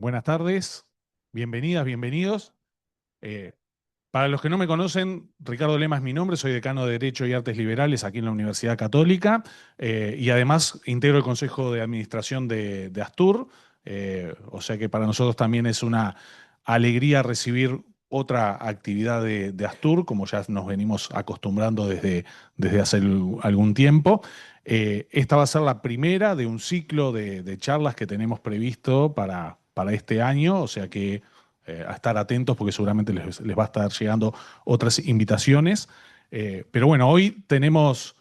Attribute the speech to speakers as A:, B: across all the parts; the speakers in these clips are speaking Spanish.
A: Buenas tardes, bienvenidas, bienvenidos. Eh, para los que no me conocen, Ricardo Lema es mi nombre, soy decano de Derecho y Artes Liberales aquí en la Universidad Católica y además integro el Consejo de Administración de Astur, o sea que para nosotros también es una alegría recibir otra actividad de Astur, como ya nos venimos acostumbrando desde hace algún tiempo. Esta va a ser la primera de un ciclo de charlas que tenemos previsto para este año, o sea que a estar atentos porque seguramente les va a estar llegando otras invitaciones. Pero bueno, hoy tenemos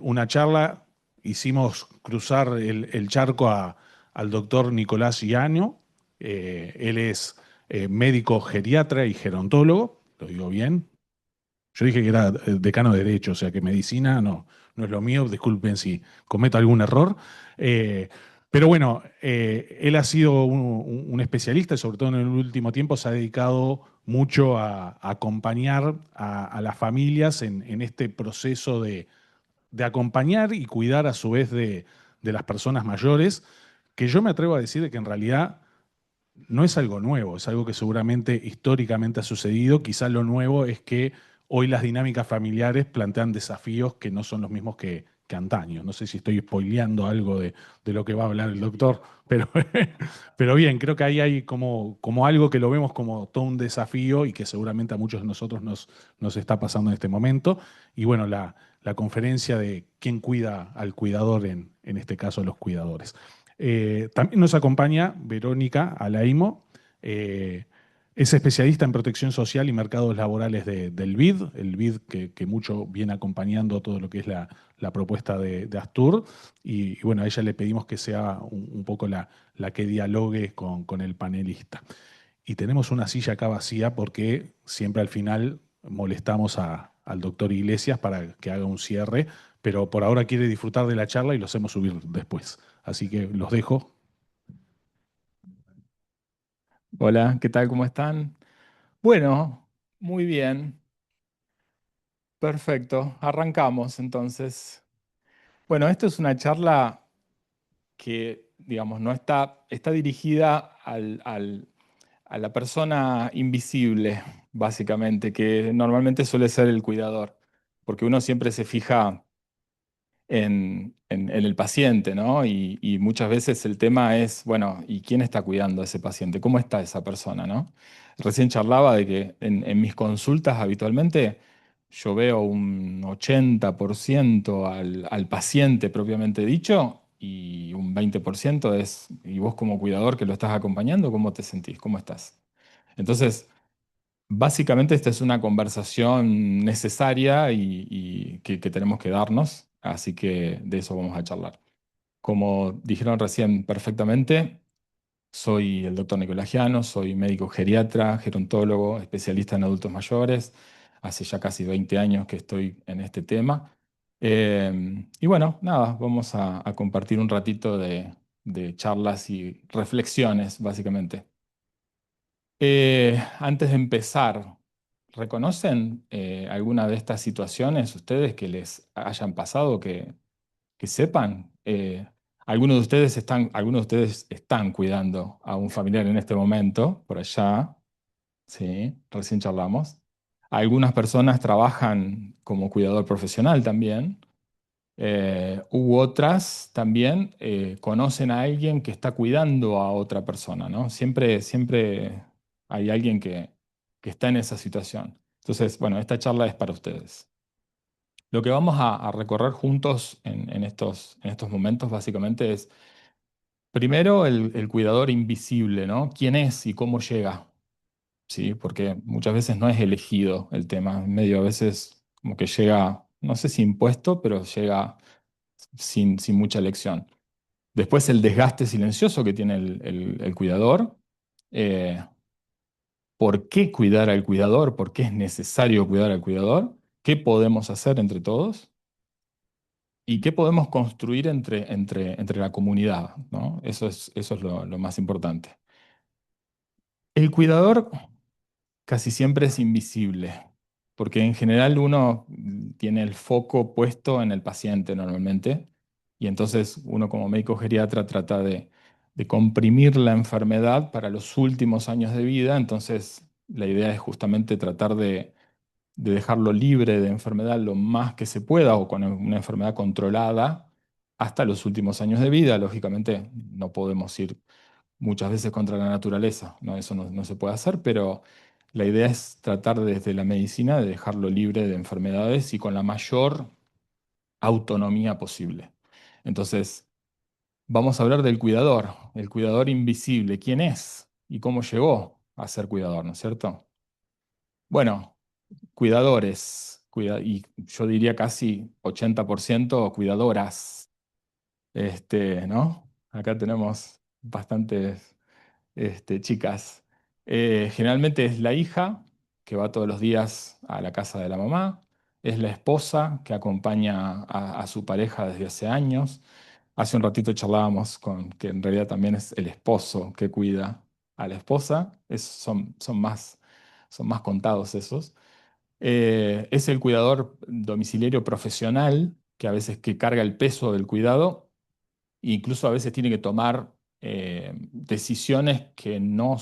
A: una charla, hicimos cruzar el charco al doctor Nicolás Iano. Él es médico geriatra y gerontólogo, lo digo bien. Yo dije que era decano de Derecho, o sea que medicina no es lo mío, disculpen si cometo algún error. Eh, pero bueno, él ha sido un especialista y sobre todo en el último tiempo se ha dedicado mucho a acompañar a las familias en este proceso de acompañar y cuidar a su vez de las personas mayores, que yo me atrevo a decir que en realidad no es algo nuevo, es algo que seguramente históricamente ha sucedido. Quizá lo nuevo es que hoy las dinámicas familiares plantean desafíos que no son los mismos que antaño. No sé si estoy spoileando algo de lo que va a hablar el doctor, pero, pero bien, creo que ahí hay como algo que lo vemos como todo un desafío y que seguramente a muchos de nosotros nos está pasando en este momento. Y bueno, la conferencia de quién cuida al cuidador, en este caso los cuidadores. También nos acompaña Verónica Alaimo, eh, es especialista en protección social y mercados laborales del BID, el BID que mucho viene acompañando todo lo que es la propuesta de Astur. Y bueno, a ella le pedimos que sea un poco la que dialogue con el panelista. Y tenemos una silla acá vacía porque siempre al final molestamos al doctor Iglesias para que haga un cierre, pero por ahora quiere disfrutar de la charla y lo hacemos subir después. Así que los dejo.
B: Hola, ¿qué tal? ¿Cómo están? Bueno, muy bien, perfecto. Arrancamos entonces. Bueno, esto es una charla que, digamos, no está dirigida a la persona invisible, básicamente, que normalmente suele ser el cuidador, porque uno siempre se fija en el paciente, ¿no? Y muchas veces el tema es, bueno, ¿y quién está cuidando a ese paciente? ¿Cómo está esa persona, ¿no? Recién charlaba de que en mis consultas habitualmente yo veo un 80% al paciente propiamente dicho y un 20% es, y vos como cuidador que lo estás acompañando, ¿cómo te sentís? ¿Cómo estás? Entonces, básicamente esta es una conversación necesaria y que tenemos que darnos, así que de eso vamos a charlar. Como dijeron recién perfectamente, soy el doctor Nicolás Giano, soy médico geriatra, gerontólogo, especialista en adultos mayores. Hace ya casi 20 años que estoy en este tema. Y bueno, nada, vamos a compartir un ratito de charlas y reflexiones, básicamente. Antes de empezar, ¿reconocen alguna de estas situaciones ustedes que les hayan pasado, que sepan? Algunos de ustedes están cuidando a un familiar en este momento, por allá, sí, recién charlamos. Algunas personas trabajan como cuidador profesional también. U otras también conocen a alguien que está cuidando a otra persona, ¿no? Siempre hay alguien que está en esa situación. Entonces, bueno, esta charla es para ustedes. Lo que vamos a recorrer juntos en estos momentos básicamente es, primero, el cuidador invisible, ¿no? ¿Quién es y cómo llega? ¿Sí? Porque muchas veces no es elegido el tema, medio a veces como que llega, no sé si impuesto, pero llega sin mucha elección. Después el desgaste silencioso que tiene el cuidador. Eh, ¿Por qué cuidar al cuidador? ¿Por qué es necesario cuidar al cuidador? ¿Qué podemos hacer entre todos? ¿Y qué podemos construir entre la comunidad? ¿No? Eso es lo más importante. El cuidador casi siempre es invisible, porque en general uno tiene el foco puesto en el paciente normalmente, y entonces uno como médico geriatra trata de comprimir la enfermedad para los últimos años de vida. Entonces, la idea es justamente tratar de dejarlo libre de enfermedad lo más que se pueda o con una enfermedad controlada hasta los últimos años de vida. Lógicamente, no podemos ir muchas veces contra la naturaleza, ¿no? Eso no se puede hacer, pero la idea es tratar desde la medicina de dejarlo libre de enfermedades y con la mayor autonomía posible. Entonces, vamos a hablar del cuidador, el cuidador invisible. ¿Quién es y cómo llegó a ser cuidador, ¿no es cierto? Bueno, cuidadores, y yo diría casi 80% cuidadoras, ¿no? Acá tenemos bastantes chicas. Generalmente es la hija que va todos los días a la casa de la mamá, es la esposa que acompaña a su pareja desde hace años. Hace un ratito charlábamos con que en realidad también es el esposo que cuida a la esposa. Son más contados esos. Es el cuidador domiciliario profesional que a veces que carga el peso del cuidado e incluso a veces tiene que tomar decisiones que no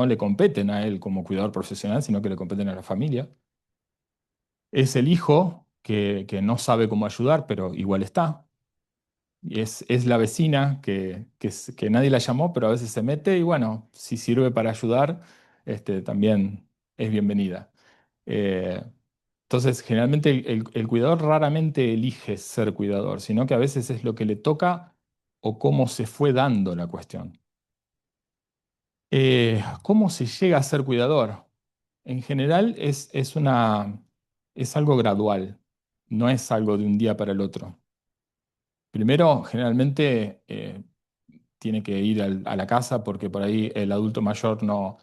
B: le competen a él como cuidador profesional, sino que le competen a la familia. Es el hijo que no sabe cómo ayudar, pero igual está. Y es la vecina que nadie la llamó, pero a veces se mete y bueno, si sirve para ayudar, también es bienvenida. Eh, entonces, generalmente el cuidador raramente elige ser cuidador, sino que a veces es lo que le toca o cómo se fue dando la cuestión. ¿Cómo se llega a ser cuidador? En general es algo gradual, no es algo de un día para el otro. Primero, generalmente tiene que ir a la casa porque por ahí el adulto mayor no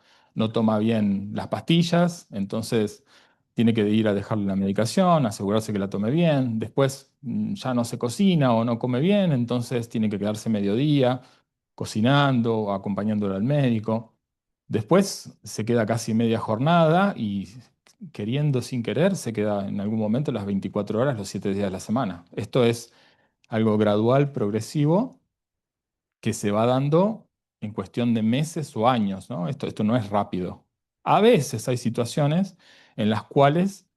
B: toma bien las pastillas, entonces tiene que ir a dejarle la medicación, asegurarse que la tome bien. Después ya no se cocina o no come bien, entonces tiene que quedarse mediodía cocinando o acompañándolo al médico. Después se queda casi media jornada y queriendo sin querer se queda en algún momento las 24 horas, los 7 días de la semana. Esto es algo gradual, progresivo, que se va dando en cuestión de meses o años, ¿no? Esto no es rápido. A veces hay situaciones en las cuales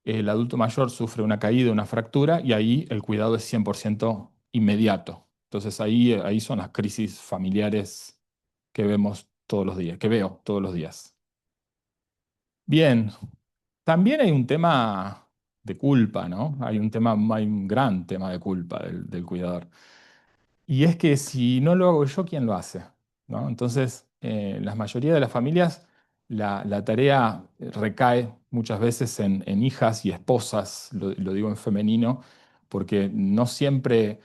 B: el adulto mayor sufre una caída, una fractura, y ahí el cuidado es 100% inmediato. Entonces ahí son las crisis familiares que vemos todos los días, que veo todos los días. Bien, también hay un tema de culpa, ¿no? Hay un gran tema de culpa del cuidador. Y es que si no lo hago yo, ¿quién lo hace? ¿No? Entonces, en la mayoría de las familias, la tarea recae muchas veces en hijas y esposas, lo digo en femenino, porque no siempre,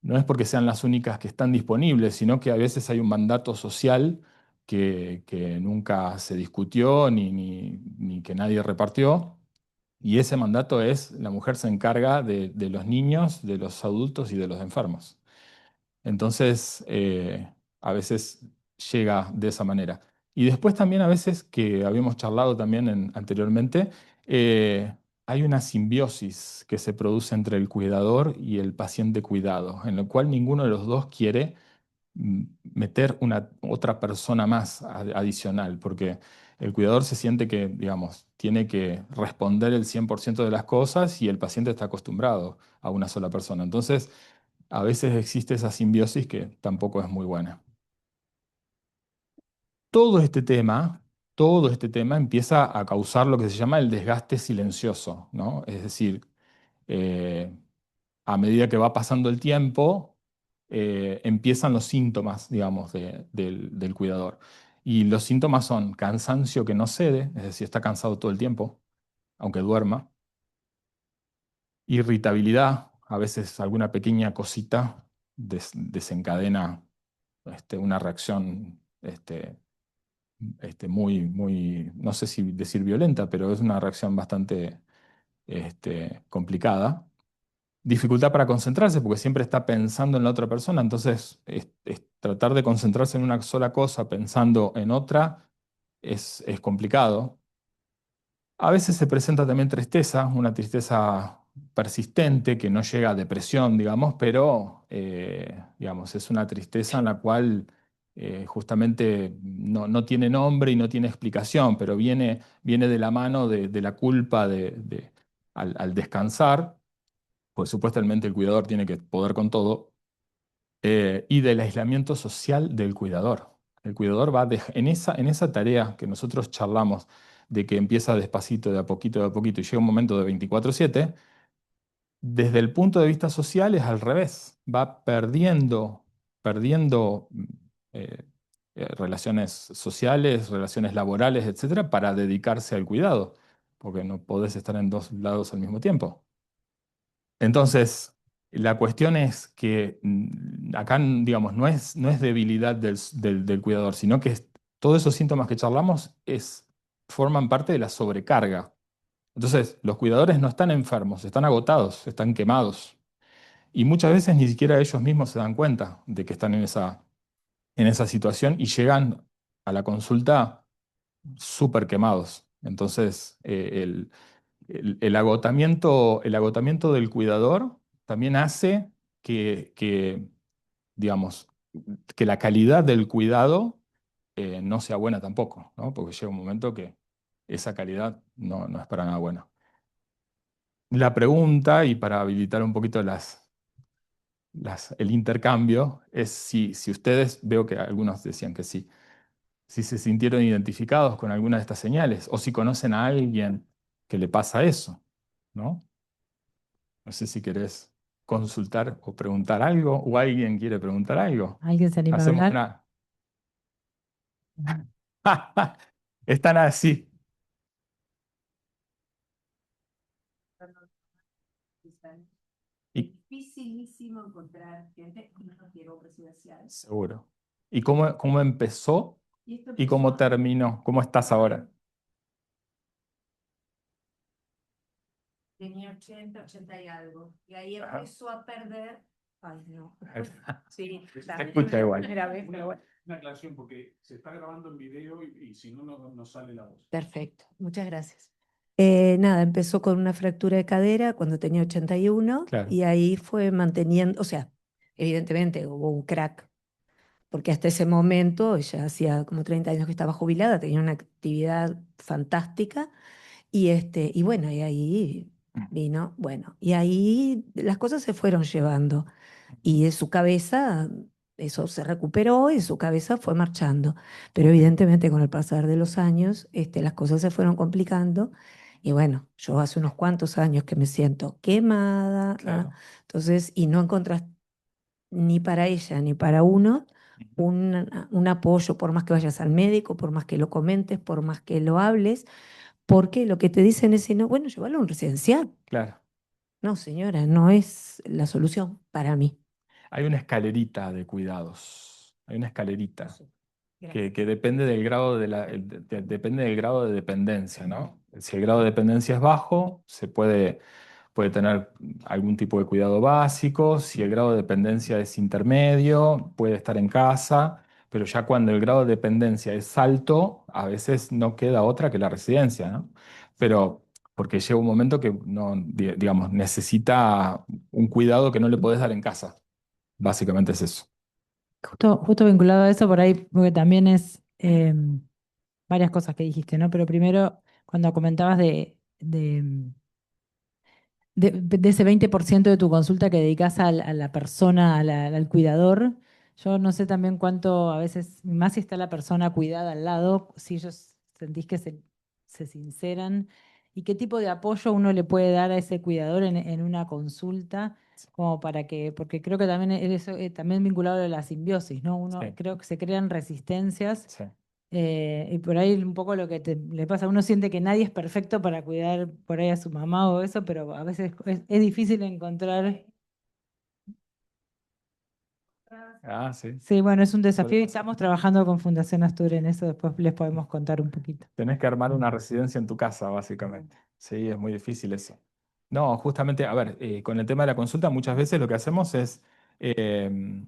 B: no es porque sean las únicas que están disponibles, sino que a veces hay un mandato social que nunca se discutió ni que nadie repartió. Y ese mandato es, la mujer se encarga de los niños, de los adultos y de los enfermos. Entonces, a veces llega de esa manera. Y después también a veces, que habíamos charlado también anteriormente, hay una simbiosis que se produce entre el cuidador y el paciente cuidado, en lo cual ninguno de los dos quiere meter una otra persona más adicional, porque el cuidador se siente que, digamos, tiene que responder el 100% de las cosas y el paciente está acostumbrado a una sola persona. Entonces, a veces existe esa simbiosis que tampoco es muy buena. Todo este tema, todo este tema empieza a causar lo que se llama el desgaste silencioso, ¿no? Es decir, eh, a medida que va pasando el tiempo, empiezan los síntomas, digamos, del cuidador. Y los síntomas son cansancio que no cede, es decir, está cansado todo el tiempo, aunque duerma, irritabilidad, a veces alguna pequeña cosita desencadena una reacción muy, no sé si decir violenta, pero es una reacción bastante complicada. Dificultad para concentrarse porque siempre está pensando en la otra persona, entonces tratar de concentrarse en una sola cosa pensando en otra es complicado. A veces se presenta también tristeza, una tristeza persistente que no llega a depresión, digamos, pero digamos, es una tristeza en la cual justamente no tiene nombre y no tiene explicación, pero viene de la mano de la culpa al descansar, pues supuestamente el cuidador tiene que poder con todo, y del aislamiento social del cuidador. El cuidador en esa tarea que nosotros charlamos, de que empieza despacito, de a poquito, y llega un momento de 24/7. Desde el punto de vista social es al revés, va perdiendo eh, relaciones sociales, relaciones laborales, etcétera, para dedicarse al cuidado, porque no podés estar en dos lados al mismo tiempo. Entonces, la cuestión es que acá, digamos, no es debilidad del cuidador, sino que todos esos síntomas que charlamos forman parte de la sobrecarga. Entonces, los cuidadores no están enfermos, están agotados, están quemados. Y muchas veces ni siquiera ellos mismos se dan cuenta de que están en esa situación y llegan a la consulta súper quemados. Entonces, el agotamiento del cuidador también hace que, digamos, que la calidad del cuidado no sea buena tampoco, ¿no? Porque llega un momento que esa calidad no es para nada buena. La pregunta, y para habilitar un poquito el intercambio, es si ustedes, veo que algunos decían que sí, si se sintieron identificados con alguna de estas señales o si conocen a alguien que le pasa eso, ¿no? No sé si querés consultar o preguntar algo o alguien quiere preguntar algo.
C: ¿Alguien se anima a
B: Hacemos
C: hablar?
B: una... Están así.
D: Es
B: Y,
D: dificilísimo encontrar gente que no quiere residencial.
B: seguro. ¿Y cómo empezó
D: Y esto
B: y
D: empezó
B: cómo terminó? ¿Cómo estás ahora?
D: tenía 80, 80 y algo. Y ahí
B: Ajá.
D: empezó a perder. Ay, no. Sí,
B: Se
D: también
B: escucha
D: es la
B: igual.
D: primera vez, pero bueno.
A: Una aclaración porque se está grabando en video y si no, no sale la voz.
D: Perfecto, muchas gracias. Nada, empezó con una fractura de cadera cuando tenía 81
B: Claro,
D: y ahí fue manteniendo, o sea, evidentemente hubo un crack, porque hasta ese momento, ella hacía como 30 años que estaba jubilada, tenía una actividad fantástica y bueno, y ahí vino, bueno, y ahí las cosas se fueron llevando y de su cabeza, eso se recuperó y su cabeza fue marchando. Pero evidentemente con el pasar de los años, las cosas se fueron complicando. Y bueno, yo hace unos cuantos años que me siento quemada,
B: claro.
D: entonces, y no encontrás ni para ella ni para uno un apoyo, por más que vayas al médico, por más que lo comentes, por más que lo hables, porque lo que te dicen es, no, bueno, llévalo a un residencial.
B: Claro.
D: No, señora, no es la solución para mí.
B: Hay una escalerita de cuidados. Hay una
D: Lo
B: escalerita
D: sé.
B: que depende del grado depende del grado de dependencia, ¿no? Si el grado de dependencia es bajo, se puede tener algún tipo de cuidado básico. Si el grado de dependencia es intermedio, puede estar en casa. Pero ya cuando el grado de dependencia es alto, a veces no queda otra que la residencia, ¿no? Pero porque llega un momento que no, digamos, necesita un cuidado que no le podés dar en casa. Básicamente es eso.
C: Justo vinculado a eso por ahí, porque también es varias cosas que dijiste, ¿no? Pero primero, cuando comentabas de ese 20% de tu consulta que dedicas a la persona, al cuidador, yo no sé también cuánto, a veces, más si está la persona cuidada al lado, si ellos sentís que se sinceran y qué tipo de apoyo uno le puede dar a ese cuidador en una consulta, como para que, porque creo que también eso también vinculado a la simbiosis, ¿no? Uno
B: Sí,
C: creo que se crean resistencias
B: sí.
C: y por ahí un poco lo que le pasa, uno siente que nadie es perfecto para cuidar por ahí a su mamá o eso, pero a veces es difícil encontrar.
B: Ah, sí.
C: Sí, bueno, es un
B: Suele
C: desafío y
B: pasar.
C: estamos trabajando con Fundación Astur en eso, después les podemos contar un poquito.
B: Tenés que armar una residencia en tu casa, básicamente. Sí, es muy difícil eso. No, justamente, a ver, con el tema de la consulta, muchas veces lo que hacemos es, eh,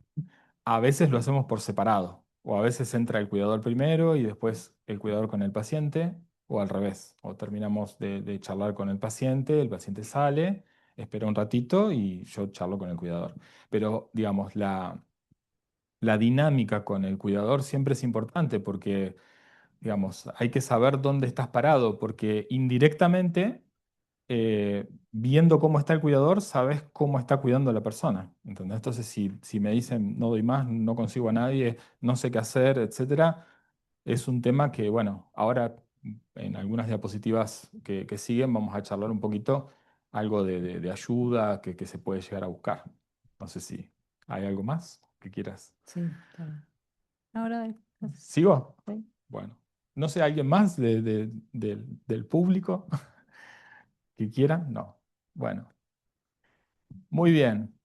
B: a veces lo hacemos por separado, o a veces entra el cuidador primero y después el cuidador con el paciente, o al revés, o terminamos de charlar con el paciente sale, espera un ratito y yo charlo con el cuidador. Pero, digamos, la la dinámica con el cuidador siempre es importante porque, digamos, hay que saber dónde estás parado, porque indirectamente, viendo cómo está el cuidador, sabes cómo está cuidando a la persona. ¿Entendés? Entonces, si me dicen no doy más, no consigo a nadie, no sé qué hacer, etcétera, es un tema que, bueno, ahora en algunas diapositivas que siguen vamos a charlar un poquito algo de ayuda que se puede llegar a buscar. No sé si hay algo más que quieras.
C: Sí, está bien. Ahora dale.
B: ¿Sigo?
C: Sí.
B: Bueno, no sé, ¿alguien más del público que quiera? No. Bueno, muy bien.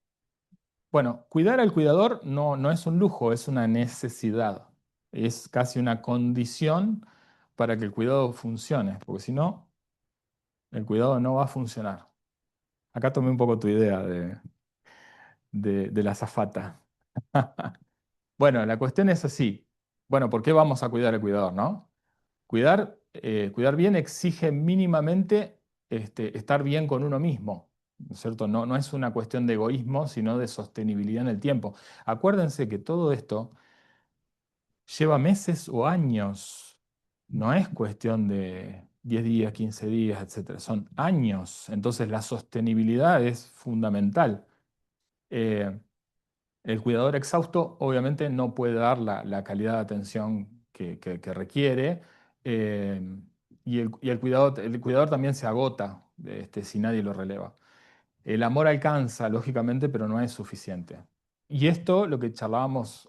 B: Bueno, cuidar al cuidador no es un lujo, es una necesidad. Es casi una condición para que el cuidado funcione, porque si no, el cuidado no va a funcionar. Acá tomé un poco tu idea de la azafata. Bueno, la cuestión es así. Bueno, ¿por qué vamos a cuidar al cuidador, no? Cuidar bien exige mínimamente estar bien con uno mismo, ¿no es cierto? No es una cuestión de egoísmo, sino de sostenibilidad en el tiempo. Acuérdense que todo esto lleva meses o años. No es cuestión de 10 días, 15 días, etcétera. Son años. Entonces la sostenibilidad es fundamental. Eh, el cuidador exhausto obviamente no puede dar la calidad de atención que requiere, eh, y el cuidador también se agota si nadie lo releva. El amor alcanza, lógicamente, pero no es suficiente. Y esto, lo que charlábamos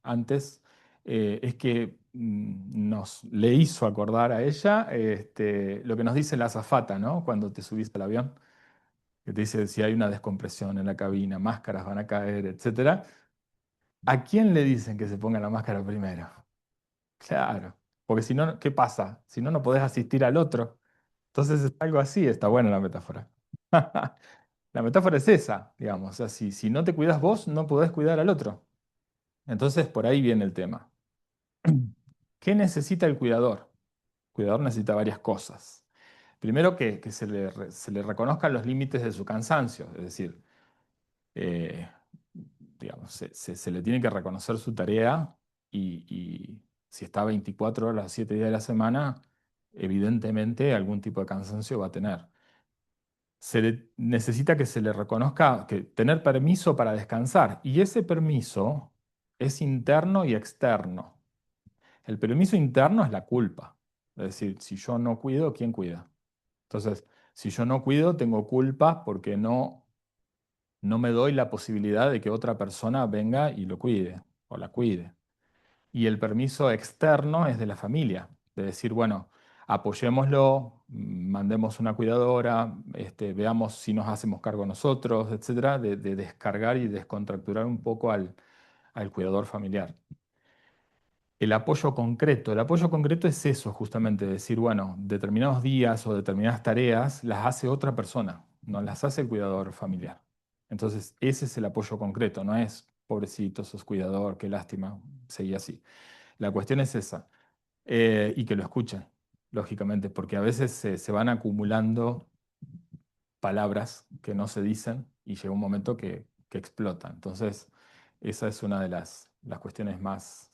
B: antes, es que le hizo acordar a ella lo que nos dice la azafata, ¿no? Cuando te subís al avión, que te dice si hay una descompresión en la cabina, máscaras van a caer, etcétera. ¿A quién le dicen que se ponga la máscara primero? Claro, porque si no, ¿qué pasa? Si no, no podés asistir al otro. Entonces es algo así, está buena la metáfora. La metáfora es esa, digamos. O sea, si no te cuidas vos, no podés cuidar al otro. Entonces por ahí viene el tema. ¿Qué necesita el cuidador? El cuidador necesita varias cosas. Primero, que se le reconozcan los límites de su cansancio, es decir, eh, digamos, se le tiene que reconocer su tarea y si está 24 horas, 7 días de la semana, evidentemente algún tipo de cansancio va a tener. Necesita que se le reconozca que tener permiso para descansar y ese permiso es interno y externo. El permiso interno es la culpa. Es decir, si yo no cuido, ¿quién cuida? Entonces, si yo no cuido, tengo culpa porque no me doy la posibilidad de que otra persona venga y lo cuide o la cuide. Y el permiso externo es de la familia, de decir, bueno, apoyémoslo, mandemos una cuidadora, veamos si nos hacemos cargo nosotros, etcétera, de descargar y descontracturar un poco al cuidador familiar. El apoyo concreto es eso, justamente, decir, bueno, determinados días o determinadas tareas las hace otra persona, no las hace el cuidador familiar. Entonces, ese es el apoyo concreto, no es, pobrecito, sos cuidador, qué lástima, seguí así. La cuestión es esa, y que lo escuchen, lógicamente, porque a veces se van acumulando palabras que no se dicen y llega un momento que explota. Entonces, esa es una de las cuestiones más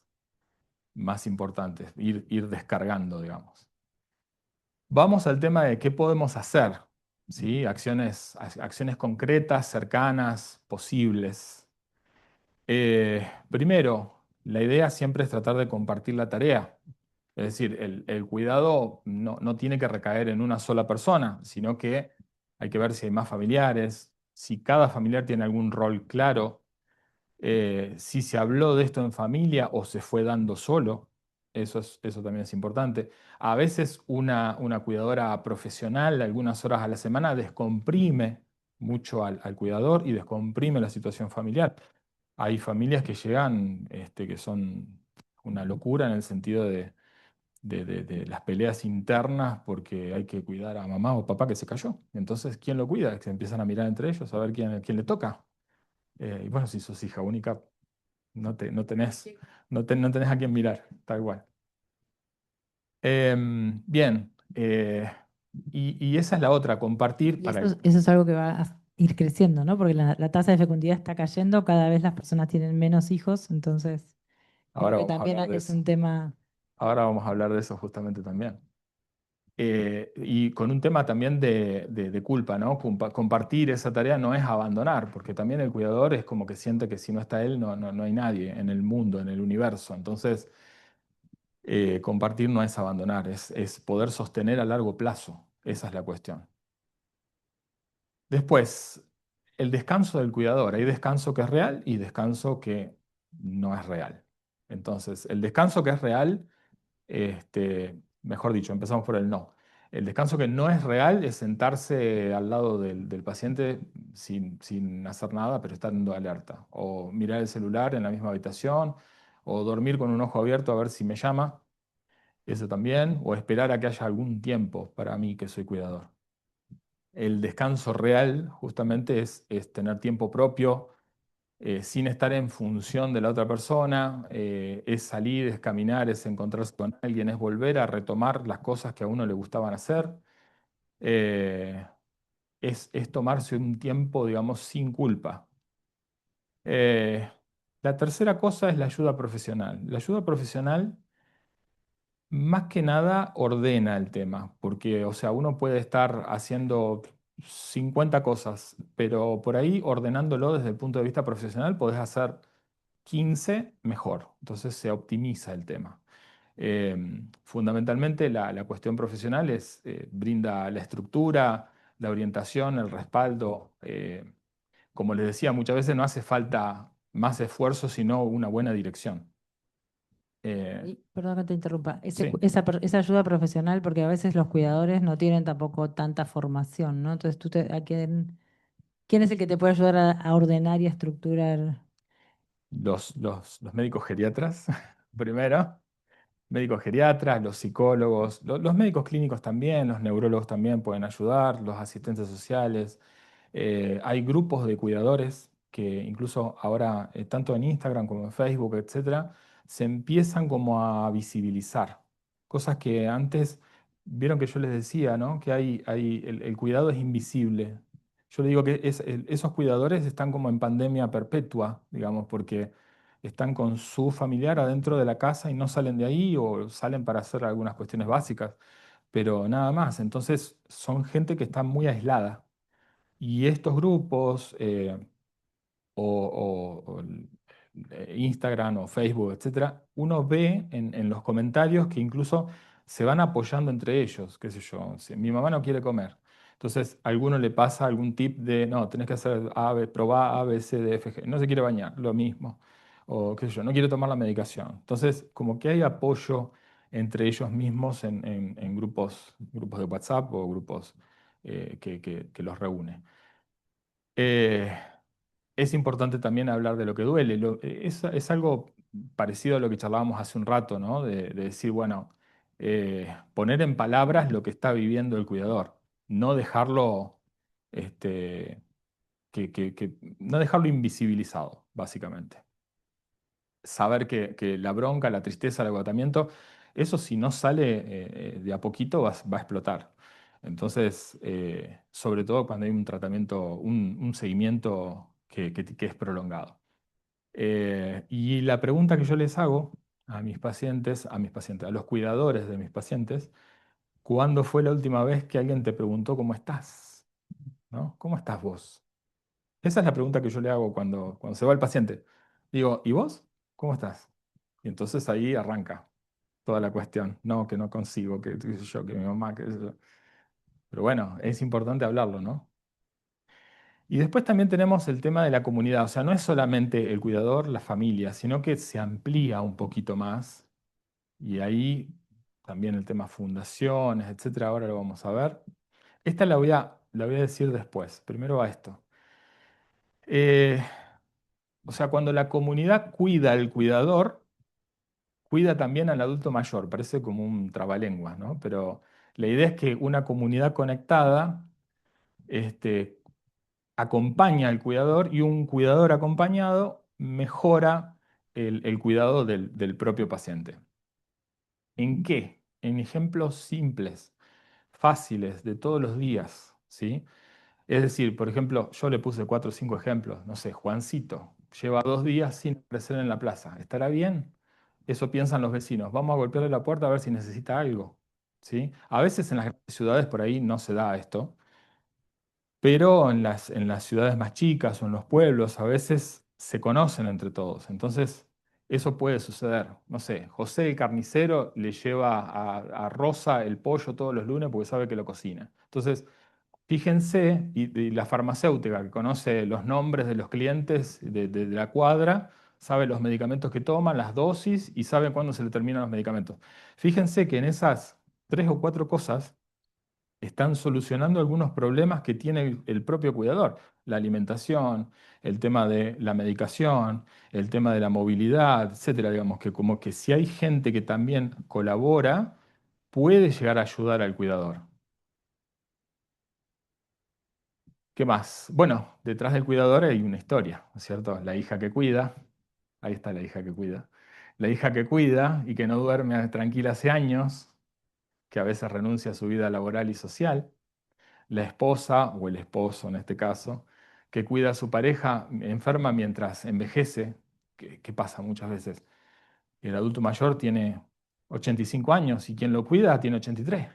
B: importantes, ir descargando, digamos. Vamos al tema de qué podemos hacer, ¿sí? Acciones concretas, cercanas, posibles. Primero, la idea siempre es tratar de compartir la tarea. Es decir, el cuidado no tiene que recaer en una sola persona, sino que hay que ver si hay más familiares, si cada familiar tiene algún rol claro, si se habló de esto en familia o se fue dando solo. Eso también es importante. A veces una cuidadora profesional, algunas horas a la semana, descomprime mucho al cuidador y descomprime la situación familiar. Hay familias que llegan, que son una locura en el sentido de las peleas internas porque hay que cuidar a mamá o papá que se cayó. Entonces, ¿quién lo cuida? Se empiezan a mirar entre ellos a ver quién le toca. Y bueno, si sos hija única, no tenés a quién mirar, tal cual. Bien, y esa es la otra, compartir
C: Y
B: para
C: eso es algo que va ir creciendo, ¿no? Porque la tasa de fecundidad está cayendo, cada vez las personas tienen menos hijos, entonces creo
B: Ahora
C: que
B: vamos a
C: también
B: hablar de
C: es
B: eso.
C: un tema.
B: Ahora vamos a hablar de eso justamente también. Y con un tema también de culpa, ¿no? Compartir esa tarea no es abandonar, porque también el cuidador es como que siente que si no está él, no hay nadie en el mundo, en el universo. Entonces, compartir no es abandonar, es poder sostener a largo plazo. Esa es la cuestión. Después, el descanso del cuidador. Hay descanso que es real y descanso que no es real. Entonces, el descanso que es real, mejor dicho, empezamos por el no. El descanso que no es real es sentarse al lado del paciente sin hacer nada, pero estando alerta. O mirar el celular en la misma habitación, o dormir con un ojo abierto a ver si me llama, eso también, o esperar a que haya algún tiempo para mí que soy cuidador. El descanso real justamente es tener tiempo propio, sin estar en función de la otra persona, es salir, es caminar, es encontrarse con alguien, es volver a retomar las cosas que a uno le gustaban hacer, eh, es tomarse un tiempo, digamos, sin culpa. Eh, la tercera cosa es la ayuda profesional. La ayuda profesional más que nada ordena el tema, porque, o sea, uno puede estar haciendo 50 cosas, pero por ahí ordenándolo desde el punto de vista profesional podés hacer 15 mejor. Entonces se optimiza el tema. Fundamentalmente la cuestión profesional brinda la estructura, la orientación, el respaldo. Como les decía, muchas veces no hace falta más esfuerzo, sino una buena dirección.
C: Y, perdón que te interrumpa,
B: Sí.
C: esa ayuda profesional, porque a veces los cuidadores no tienen tampoco tanta formación, ¿no? Entonces, ¿quién es el que te puede ayudar a ordenar y a estructurar?
B: Los médicos geriatras, primero, médicos geriatras, los psicólogos, los médicos clínicos también, los neurólogos también pueden ayudar, los asistentes sociales. Hay grupos de cuidadores que incluso ahora, tanto en Instagram como en Facebook, etcétera, se empiezan como a visibilizar. Cosas que antes, vieron que yo les decía, ¿no? Que el cuidado es invisible. Yo le digo que esos cuidadores están como en pandemia perpetua, digamos, porque están con su familiar adentro de la casa y no salen de ahí o salen para hacer algunas cuestiones básicas, pero nada más. Entonces son gente que está muy aislada. Y estos grupos, Instagram o Facebook, etcétera, uno ve en los comentarios que incluso se van apoyando entre ellos, qué sé yo, si mi mamá no quiere comer. Entonces, a alguno le pasa algún tip de, no, tenés que hacer probá A, B, C, D, F, G. No se quiere bañar, lo mismo. O qué sé yo, no quiere tomar la medicación. Entonces, como que hay apoyo entre ellos mismos en grupos de WhatsApp o grupos que los reúne. Eh, es importante también hablar de lo que duele. Es algo parecido a lo que charlábamos hace un rato, ¿no? De decir, bueno, poner en palabras lo que está viviendo el cuidador, no dejarlo, este, no dejarlo invisibilizado, básicamente. Saber que la bronca, la tristeza, el agotamiento, eso si no sale de a poquito va a explotar. Entonces, sobre todo cuando hay un tratamiento, un seguimiento que es prolongado. Y la pregunta que yo les hago a los cuidadores de mis pacientes, ¿cuándo fue la última vez que alguien te preguntó cómo estás? ¿No? ¿Cómo estás vos? Esa es la pregunta que yo le hago cuando se va el paciente. Digo, ¿y vos? ¿Cómo estás? Y entonces ahí arranca toda la cuestión. No, que no consigo, que qué sé yo, que mi mamá, que qué sé yo. Pero bueno, es importante hablarlo, ¿no? Y después también tenemos el tema de la comunidad, o sea, no es solamente el cuidador, la familia, sino que se amplía un poquito más. Y ahí también el tema fundaciones, etcétera, ahora lo vamos a ver. Esta la voy a decir después. Primero va esto. Eh, o sea, cuando la comunidad cuida al cuidador, cuida también al adulto mayor. Parece como un trabalenguas, ¿no? Pero la idea es que una comunidad conectada, este, acompaña al cuidador y un cuidador acompañado mejora el cuidado del propio paciente. ¿En qué? En ejemplos simples, fáciles, de todos los días, ¿sí? Es decir, por ejemplo, yo le puse 4 o 5 ejemplos. No sé, Juancito lleva 2 días sin aparecer en la plaza. ¿Estará bien? Eso piensan los vecinos. Vamos a golpearle la puerta a ver si necesita algo. ¿Sí? A veces en las grandes ciudades por ahí no se da esto, pero en las ciudades más chicas o en los pueblos a veces se conocen entre todos. Entonces, eso puede suceder. No sé, José el carnicero le lleva a Rosa el pollo todos los lunes porque sabe que lo cocina. Entonces, fíjense, y la farmacéutica que conoce los nombres de los clientes de la cuadra, sabe los medicamentos que toman, las dosis y sabe cuándo se le terminan los medicamentos. Fíjense que en esas 3 o 4 cosas están solucionando algunos problemas que tiene el propio cuidador. La alimentación, el tema de la medicación, el tema de la movilidad, etcétera. Digamos que como que si hay gente que también colabora, puede llegar a ayudar al cuidador. ¿Qué más? Bueno, detrás del cuidador hay una historia, ¿no es cierto? La hija que cuida, ahí está la hija que cuida. La hija que cuida y que no duerme tranquila hace años, que a veces renuncia a su vida laboral y social. La esposa, o el esposo en este caso, que cuida a su pareja enferma mientras envejece, que pasa muchas veces. El adulto mayor tiene 85 años y quien lo cuida tiene 83.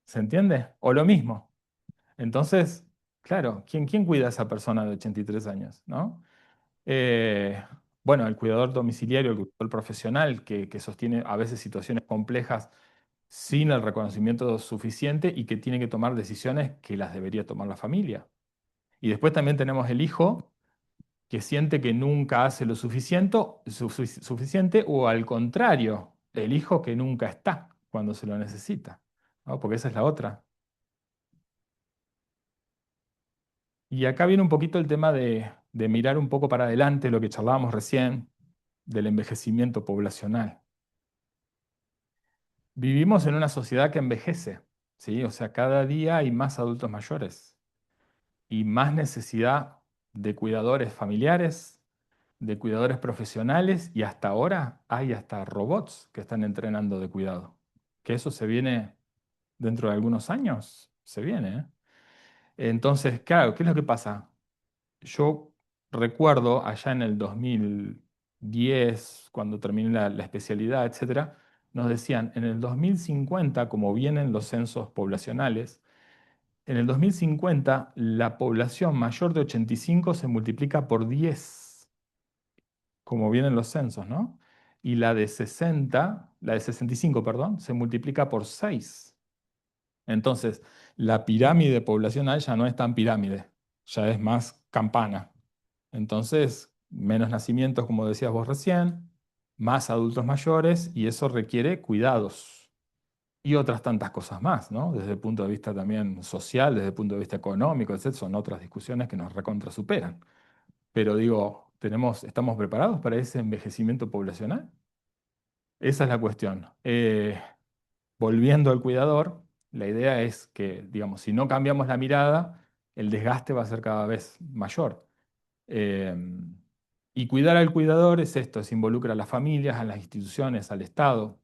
B: ¿Se entiende? O lo mismo. Entonces, claro, ¿quién cuida a esa persona de 83 años? ¿No? Eh, bueno, el cuidador domiciliario, el cuidador profesional, que sostiene a veces situaciones complejas sin el reconocimiento suficiente y que tiene que tomar decisiones que las debería tomar la familia. Y después también tenemos el hijo que siente que nunca hace lo suficiente o al contrario, el hijo que nunca está cuando se lo necesita, ¿no? Porque esa es la otra. Y acá viene un poquito el tema de mirar un poco para adelante lo que charlábamos recién del envejecimiento poblacional. Vivimos en una sociedad que envejece, ¿sí? O sea, cada día hay más adultos mayores y más necesidad de cuidadores familiares, de cuidadores profesionales y hasta ahora hay hasta robots que están entrenando de cuidado. Que eso se viene dentro de algunos años, se viene, ¿eh? Entonces, claro, ¿qué es lo que pasa? Yo recuerdo allá en el 2010, cuando terminé la especialidad, etcétera, nos decían, en el 2050, como vienen los censos poblacionales, en el 2050 la población mayor de 85 se multiplica por 10, como vienen los censos, ¿no? Y la de 65, perdón, se multiplica por 6. Entonces, la pirámide poblacional ya no es tan pirámide, ya es más campana. Entonces, menos nacimientos, como decías vos recién, más adultos mayores y eso requiere cuidados y otras tantas cosas más, ¿no? Desde el punto de vista también social, desde el punto de vista económico, etc. Son otras discusiones que nos recontra superan. Pero digo, ¿estamos preparados para ese envejecimiento poblacional? Esa es la cuestión. Volviendo al cuidador, la idea es que, digamos, si no cambiamos la mirada, el desgaste va a ser cada vez mayor. Eh, y cuidar al cuidador es esto, es involucrar a las familias, a las instituciones, al Estado,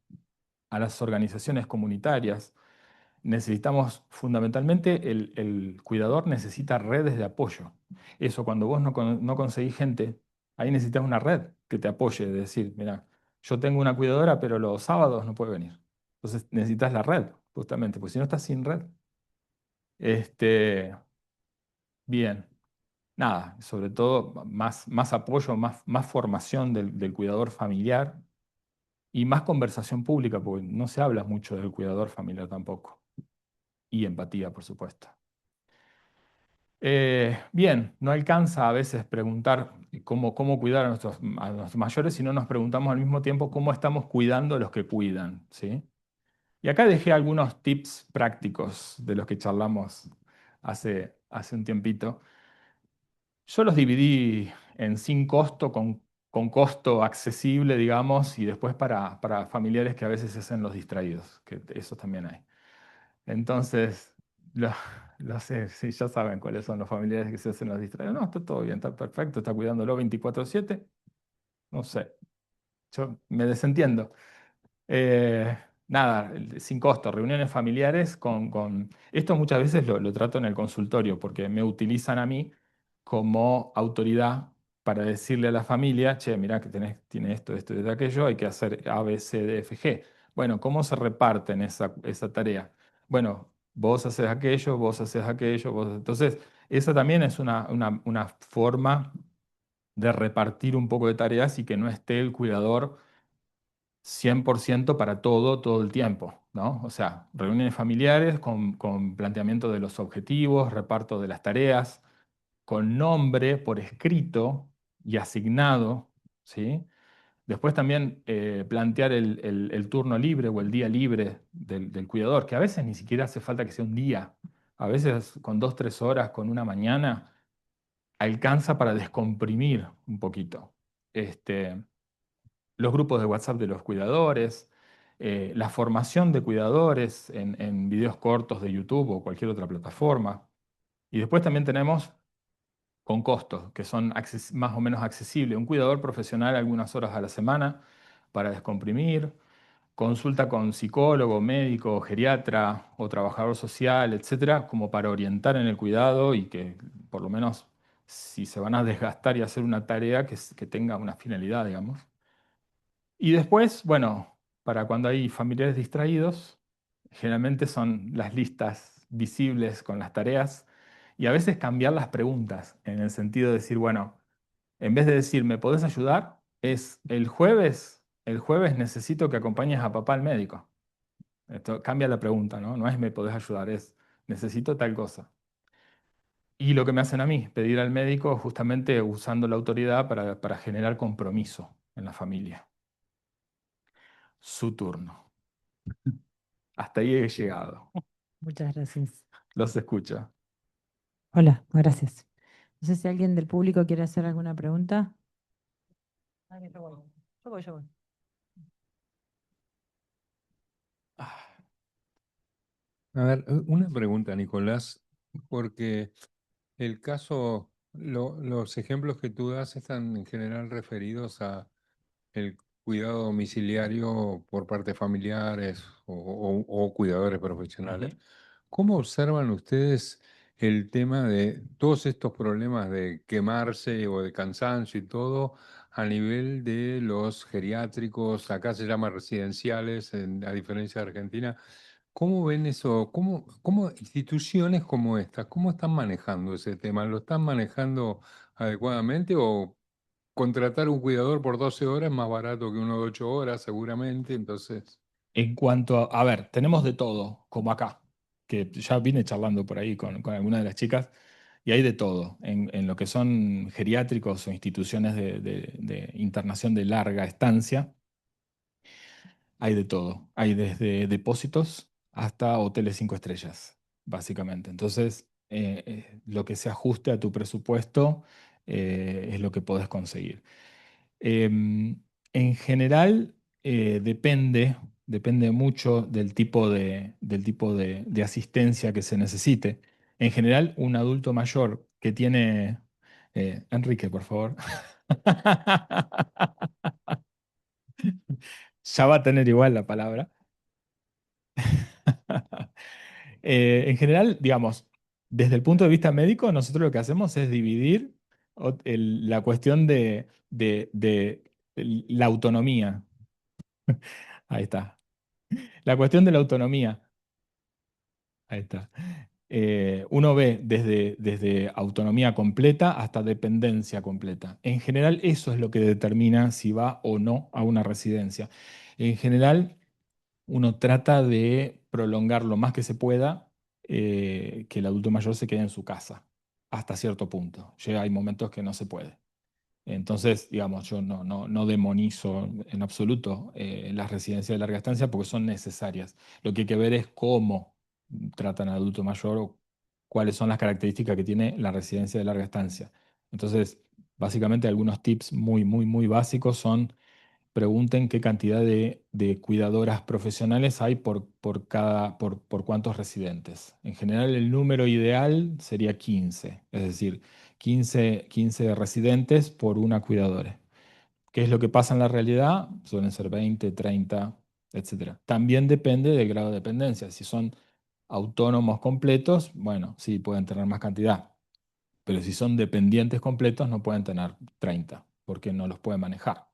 B: a las organizaciones comunitarias. Necesitamos fundamentalmente, el cuidador necesita redes de apoyo. Eso cuando vos no conseguís gente, ahí necesitas una red que te apoye, de decir, mira, yo tengo una cuidadora, pero los sábados no puede venir. Entonces necesitas la red, justamente, porque si no estás sin red. Este, bien. Nada, sobre todo más apoyo, más formación del cuidador familiar y más conversación pública, porque no se habla mucho del cuidador familiar tampoco. Y empatía, por supuesto. Bien, no alcanza a veces preguntar cómo cuidar a nuestros mayores, sino nos preguntamos al mismo tiempo cómo estamos cuidando a los que cuidan, ¿sí? Y acá dejé algunos tips prácticos de los que charlamos hace un tiempito. Yo los dividí en sin costo, con costo accesible, digamos, y después para familiares que a veces se hacen los distraídos, que esos también hay. Entonces, lo, lo sé, sí, ya saben cuáles son los familiares que se hacen los distraídos. No, está todo bien, está perfecto, está cuidándolo 24/7. No sé, yo me desentiendo. Eh, nada, sin costo, reuniones familiares Esto muchas veces lo trato en el consultorio porque me utilizan a mí como autoridad para decirle a la familia, che, mirá que tiene esto, esto y aquello, hay que hacer A, B, C, D, F, G. Bueno, ¿cómo se reparten esa tarea? Bueno, vos haces aquello, vos haces aquello, Entonces, esa también es una forma de repartir un poco de tareas y que no esté el cuidador 100% para todo el tiempo, ¿no? O sea, reuniones familiares con planteamiento de los objetivos, reparto de las tareas, con nombre por escrito y asignado, ¿sí? Después también plantear el turno libre o el día libre del cuidador, que a veces ni siquiera hace falta que sea un día. A veces con 2, 3 horas, con una mañana, alcanza para descomprimir un poquito. Los grupos de WhatsApp de los cuidadores, la formación de cuidadores en videos cortos de YouTube o cualquier otra plataforma. Y después también tenemos con costos, que son más o menos accesibles. Un cuidador profesional algunas horas a la semana para descomprimir, consulta con psicólogo, médico, geriatra o trabajador social, etcétera, como para orientar en el cuidado y que por lo menos si se van a desgastar y hacer una tarea que tenga una finalidad, digamos. Y después, bueno, para cuando hay familiares distraídos, generalmente son las listas visibles con las tareas y a veces cambiar las preguntas en el sentido de decir, bueno, en vez de decir, ¿me podés ayudar? Es el jueves necesito que acompañes a papá al médico. Esto cambia la pregunta, ¿no? No es ¿me podés ayudar? Es necesito tal cosa. Y lo que me hacen a mí, pedir al médico justamente usando la autoridad para generar compromiso en la familia. Su turno. Hasta ahí he llegado.
C: Muchas gracias.
B: Los escucho.
C: Hola, gracias. No sé si alguien del público quiere hacer alguna pregunta. Yo voy. Yo voy.
E: A ver, una pregunta, Nicolás, porque el caso, los ejemplos que tú das están en general referidos a el cuidado domiciliario por parte de familiares o cuidadores profesionales.
B: Ujú.
E: ¿Cómo observan ustedes el tema de todos estos problemas de quemarse o de cansancio y todo a nivel de los geriátricos? Acá se llama residenciales, a diferencia de Argentina. ¿Cómo ven eso? ¿Cómo instituciones como estas, cómo están manejando ese tema? ¿Lo están manejando adecuadamente o contratar un cuidador por 12 horas es más barato que uno de 8 horas seguramente? Entonces,
B: En cuanto a ver, tenemos de todo, como acá, que ya vine charlando por ahí con algunas de las chicas, y hay de todo, en lo que son geriátricos o instituciones de internación de larga estancia, hay de todo. Hay desde depósitos hasta hoteles 5 estrellas, básicamente. Entonces, lo que se ajuste a tu presupuesto es lo que podés conseguir. En general, depende mucho del tipo de asistencia que se necesite. En general, un adulto mayor que tiene... Enrique, por favor. Ya va a tener igual la palabra. En general, digamos, desde el punto de vista médico, nosotros lo que hacemos es dividir la cuestión de la autonomía. Ahí está. La cuestión de la autonomía. Ahí está. Uno ve desde autonomía completa hasta dependencia completa. En general, eso es lo que determina si va o no a una residencia. En general, uno trata de prolongar lo más que se pueda que el adulto mayor se quede en su casa, hasta cierto punto. Hay momentos que no se puede. Entonces, digamos, yo no demonizo en absoluto las residencias de larga estancia porque son necesarias. Lo que hay que ver es cómo tratan al adulto mayor o cuáles son las características que tiene la residencia de larga estancia. Entonces, básicamente algunos tips muy, muy, muy básicos son pregunten qué cantidad de cuidadoras profesionales hay por cuántos residentes. En general, el número ideal sería 15, es decir, 15 residentes por una cuidadora. ¿Qué es lo que pasa en la realidad? Suelen ser 20, 30. etcétera. También depende del grado de dependencia. Si son autónomos completos, bueno, sí, pueden tener más cantidad. Pero si son dependientes completos, no pueden tener 30, porque no los pueden manejar.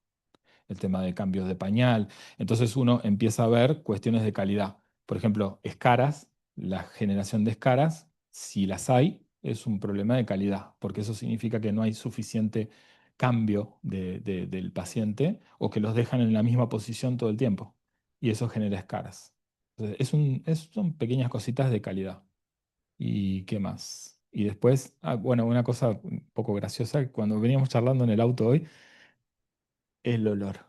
B: El tema de cambios de pañal. Entonces uno empieza a ver cuestiones de calidad. Por ejemplo, escaras, la generación de escaras, si las hay, es un problema de calidad, porque eso significa que no hay suficiente cambio del paciente o que los dejan en la misma posición todo el tiempo. Y eso genera escaras. Entonces, son pequeñas cositas de calidad. ¿Y qué más? Y después, bueno, una cosa un poco graciosa, cuando veníamos charlando en el auto hoy, el olor.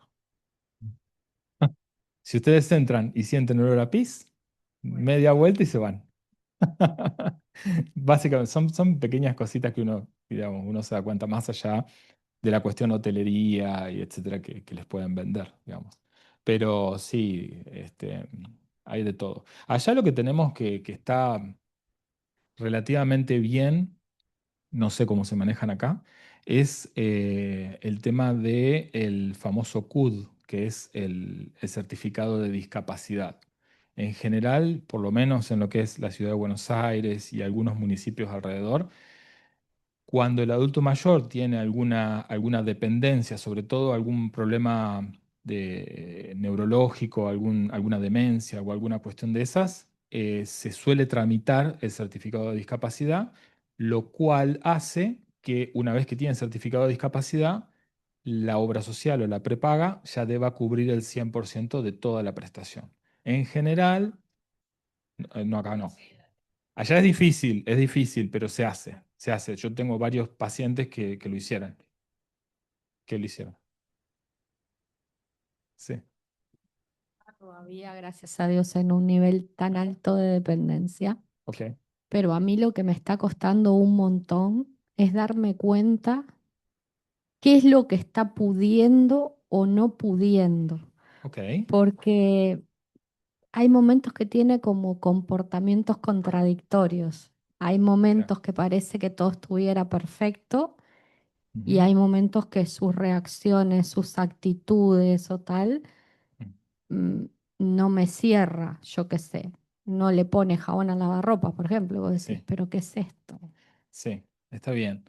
B: Si ustedes entran y sienten olor a pis, media vuelta y se van. Básicamente, son pequeñas cositas que uno, digamos, uno se da cuenta más allá de la cuestión hotelería y etcétera que les pueden vender, digamos. Pero sí, hay de todo. Allá lo que tenemos que está relativamente bien, no sé cómo se manejan acá, es el tema del famoso CUD, que es el certificado de discapacidad. En general, por lo menos en lo que es la ciudad de Buenos Aires y algunos municipios alrededor, cuando el adulto mayor tiene alguna dependencia, sobre todo algún problema neurológico, alguna demencia o alguna cuestión de esas, se suele tramitar el certificado de discapacidad, lo cual hace que una vez que tiene el certificado de discapacidad, la obra social o la prepaga ya deba cubrir el 100% de toda la prestación. En general, no, acá no. Allá es difícil, pero se hace, se hace. Yo tengo varios pacientes que lo hicieron, que lo hicieron. Sí,
F: Todavía, gracias a Dios, en un nivel tan alto de dependencia,
B: ok,
F: pero a mí lo que me está costando un montón es darme cuenta qué es lo que está pudiendo o no pudiendo,
B: ok,
F: porque hay momentos que tiene como comportamientos contradictorios. Hay
B: mira.
F: momentos que parece que todo estuviera perfecto y
B: Ujú,
F: hay momentos que sus reacciones, sus actitudes o tal
B: mm,
F: mm, no me cierra, yo qué sé. No le pone jabón a lavarropas, por ejemplo. Vos decís,
B: sí,
F: ¿pero qué es esto?
B: sí, está bien.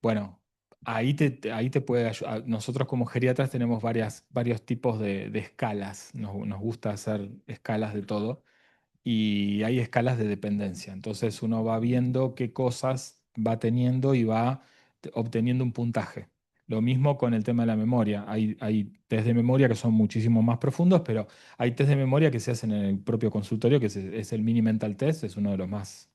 B: Bueno, ahí te puede ayudar. Nosotros como geriatras tenemos varios tipos de escalas. Nos gusta hacer escalas de todo. Y hay escalas de dependencia. Entonces uno va viendo qué cosas va teniendo y va obteniendo un puntaje. Lo mismo con el tema de la memoria. Hay test de memoria que son muchísimo más profundos, pero hay test de memoria que se hacen en el propio consultorio, que es el Mini Mental Test, es uno de los más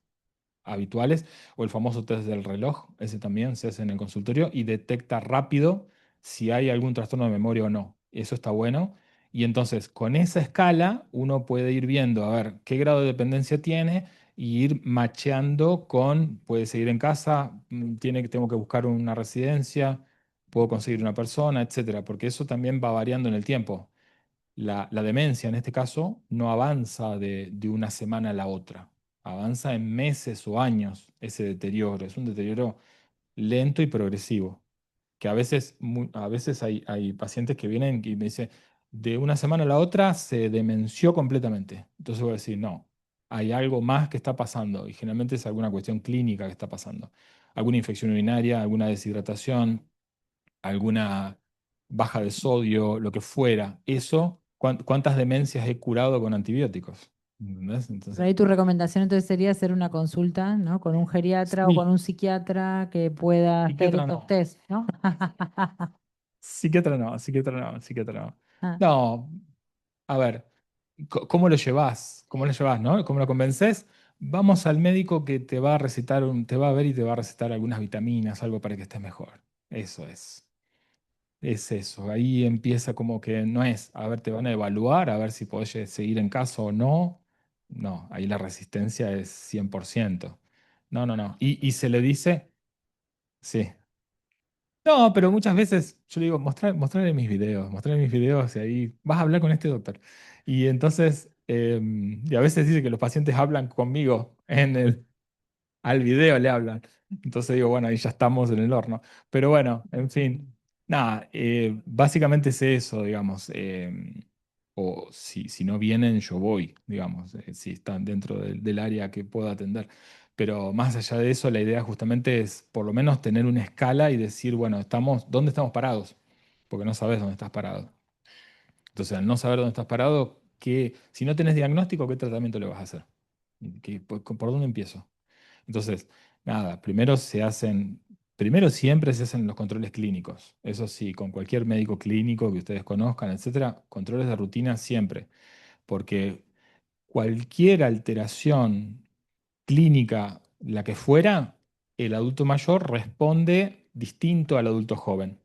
B: habituales, o el famoso test del reloj, ese también se hace en el consultorio y detecta rápido si hay algún trastorno de memoria o no. Eso está bueno. Y entonces, con esa escala, uno puede ir viendo, a ver, qué grado de dependencia tiene y ir macheando con, puede seguir en casa, tengo que buscar una residencia, puedo conseguir una persona, etcétera, porque eso también va variando en el tiempo. La demencia, en este caso, no avanza de una semana a la otra, avanza en meses o años ese deterioro, es un deterioro lento y progresivo, que a veces hay pacientes que vienen y me dicen, de una semana a la otra se demenció completamente. Entonces voy a decir, no, hay algo más que está pasando y generalmente es alguna cuestión clínica que está pasando, alguna infección urinaria, alguna deshidratación, alguna baja de sodio, lo que fuera. Eso, ¿cuántas demencias he curado con antibióticos? ¿Entendés?
C: Por
B: Entonces,
C: ahí tu recomendación entonces sería hacer una consulta, ¿no? Con un geriatra o con
B: sí,
C: un psiquiatra que pueda hacer
B: psiquiatra
C: estos
B: no.
C: test, ¿no?
B: Psiquiatra no, psiquiatra no, psiquiatra no.
C: Ah,
B: No, a ver, ¿cómo lo llevas? ¿Cómo lo llevas, no? ¿Cómo lo convences? Vamos al médico que te va a recetar, te va a ver y te va a recetar algunas vitaminas, algo para que estés mejor. Eso es. Es eso, ahí empieza como que no es, a ver, te van a evaluar, a ver si podés seguir en casa o no. No, ahí la resistencia es 100%. No, no, no. Y se le dice, sí. No, pero muchas veces yo le digo, mostrarle mostrarle mis videos y ahí vas a hablar con este doctor. Y entonces, y a veces dice que los pacientes hablan conmigo al video le hablan. Entonces digo, bueno, ahí ya estamos en el horno. Pero bueno, en fin, nada, básicamente es eso, digamos. o si no vienen, yo voy, digamos, si están dentro del área que puedo atender. Pero más allá de eso, la idea justamente es por lo menos tener una escala y decir, bueno, ¿dónde estamos parados? Porque no sabes dónde estás parado. Entonces, al no saber dónde estás parado, si no tenés diagnóstico, ¿qué tratamiento le vas a hacer? ¿Por dónde empiezo? Entonces, nada, primero siempre se hacen los controles clínicos. Eso sí, con cualquier médico clínico que ustedes conozcan, etcétera, controles de rutina siempre, porque cualquier alteración clínica, la que fuera, el adulto mayor responde distinto al adulto joven.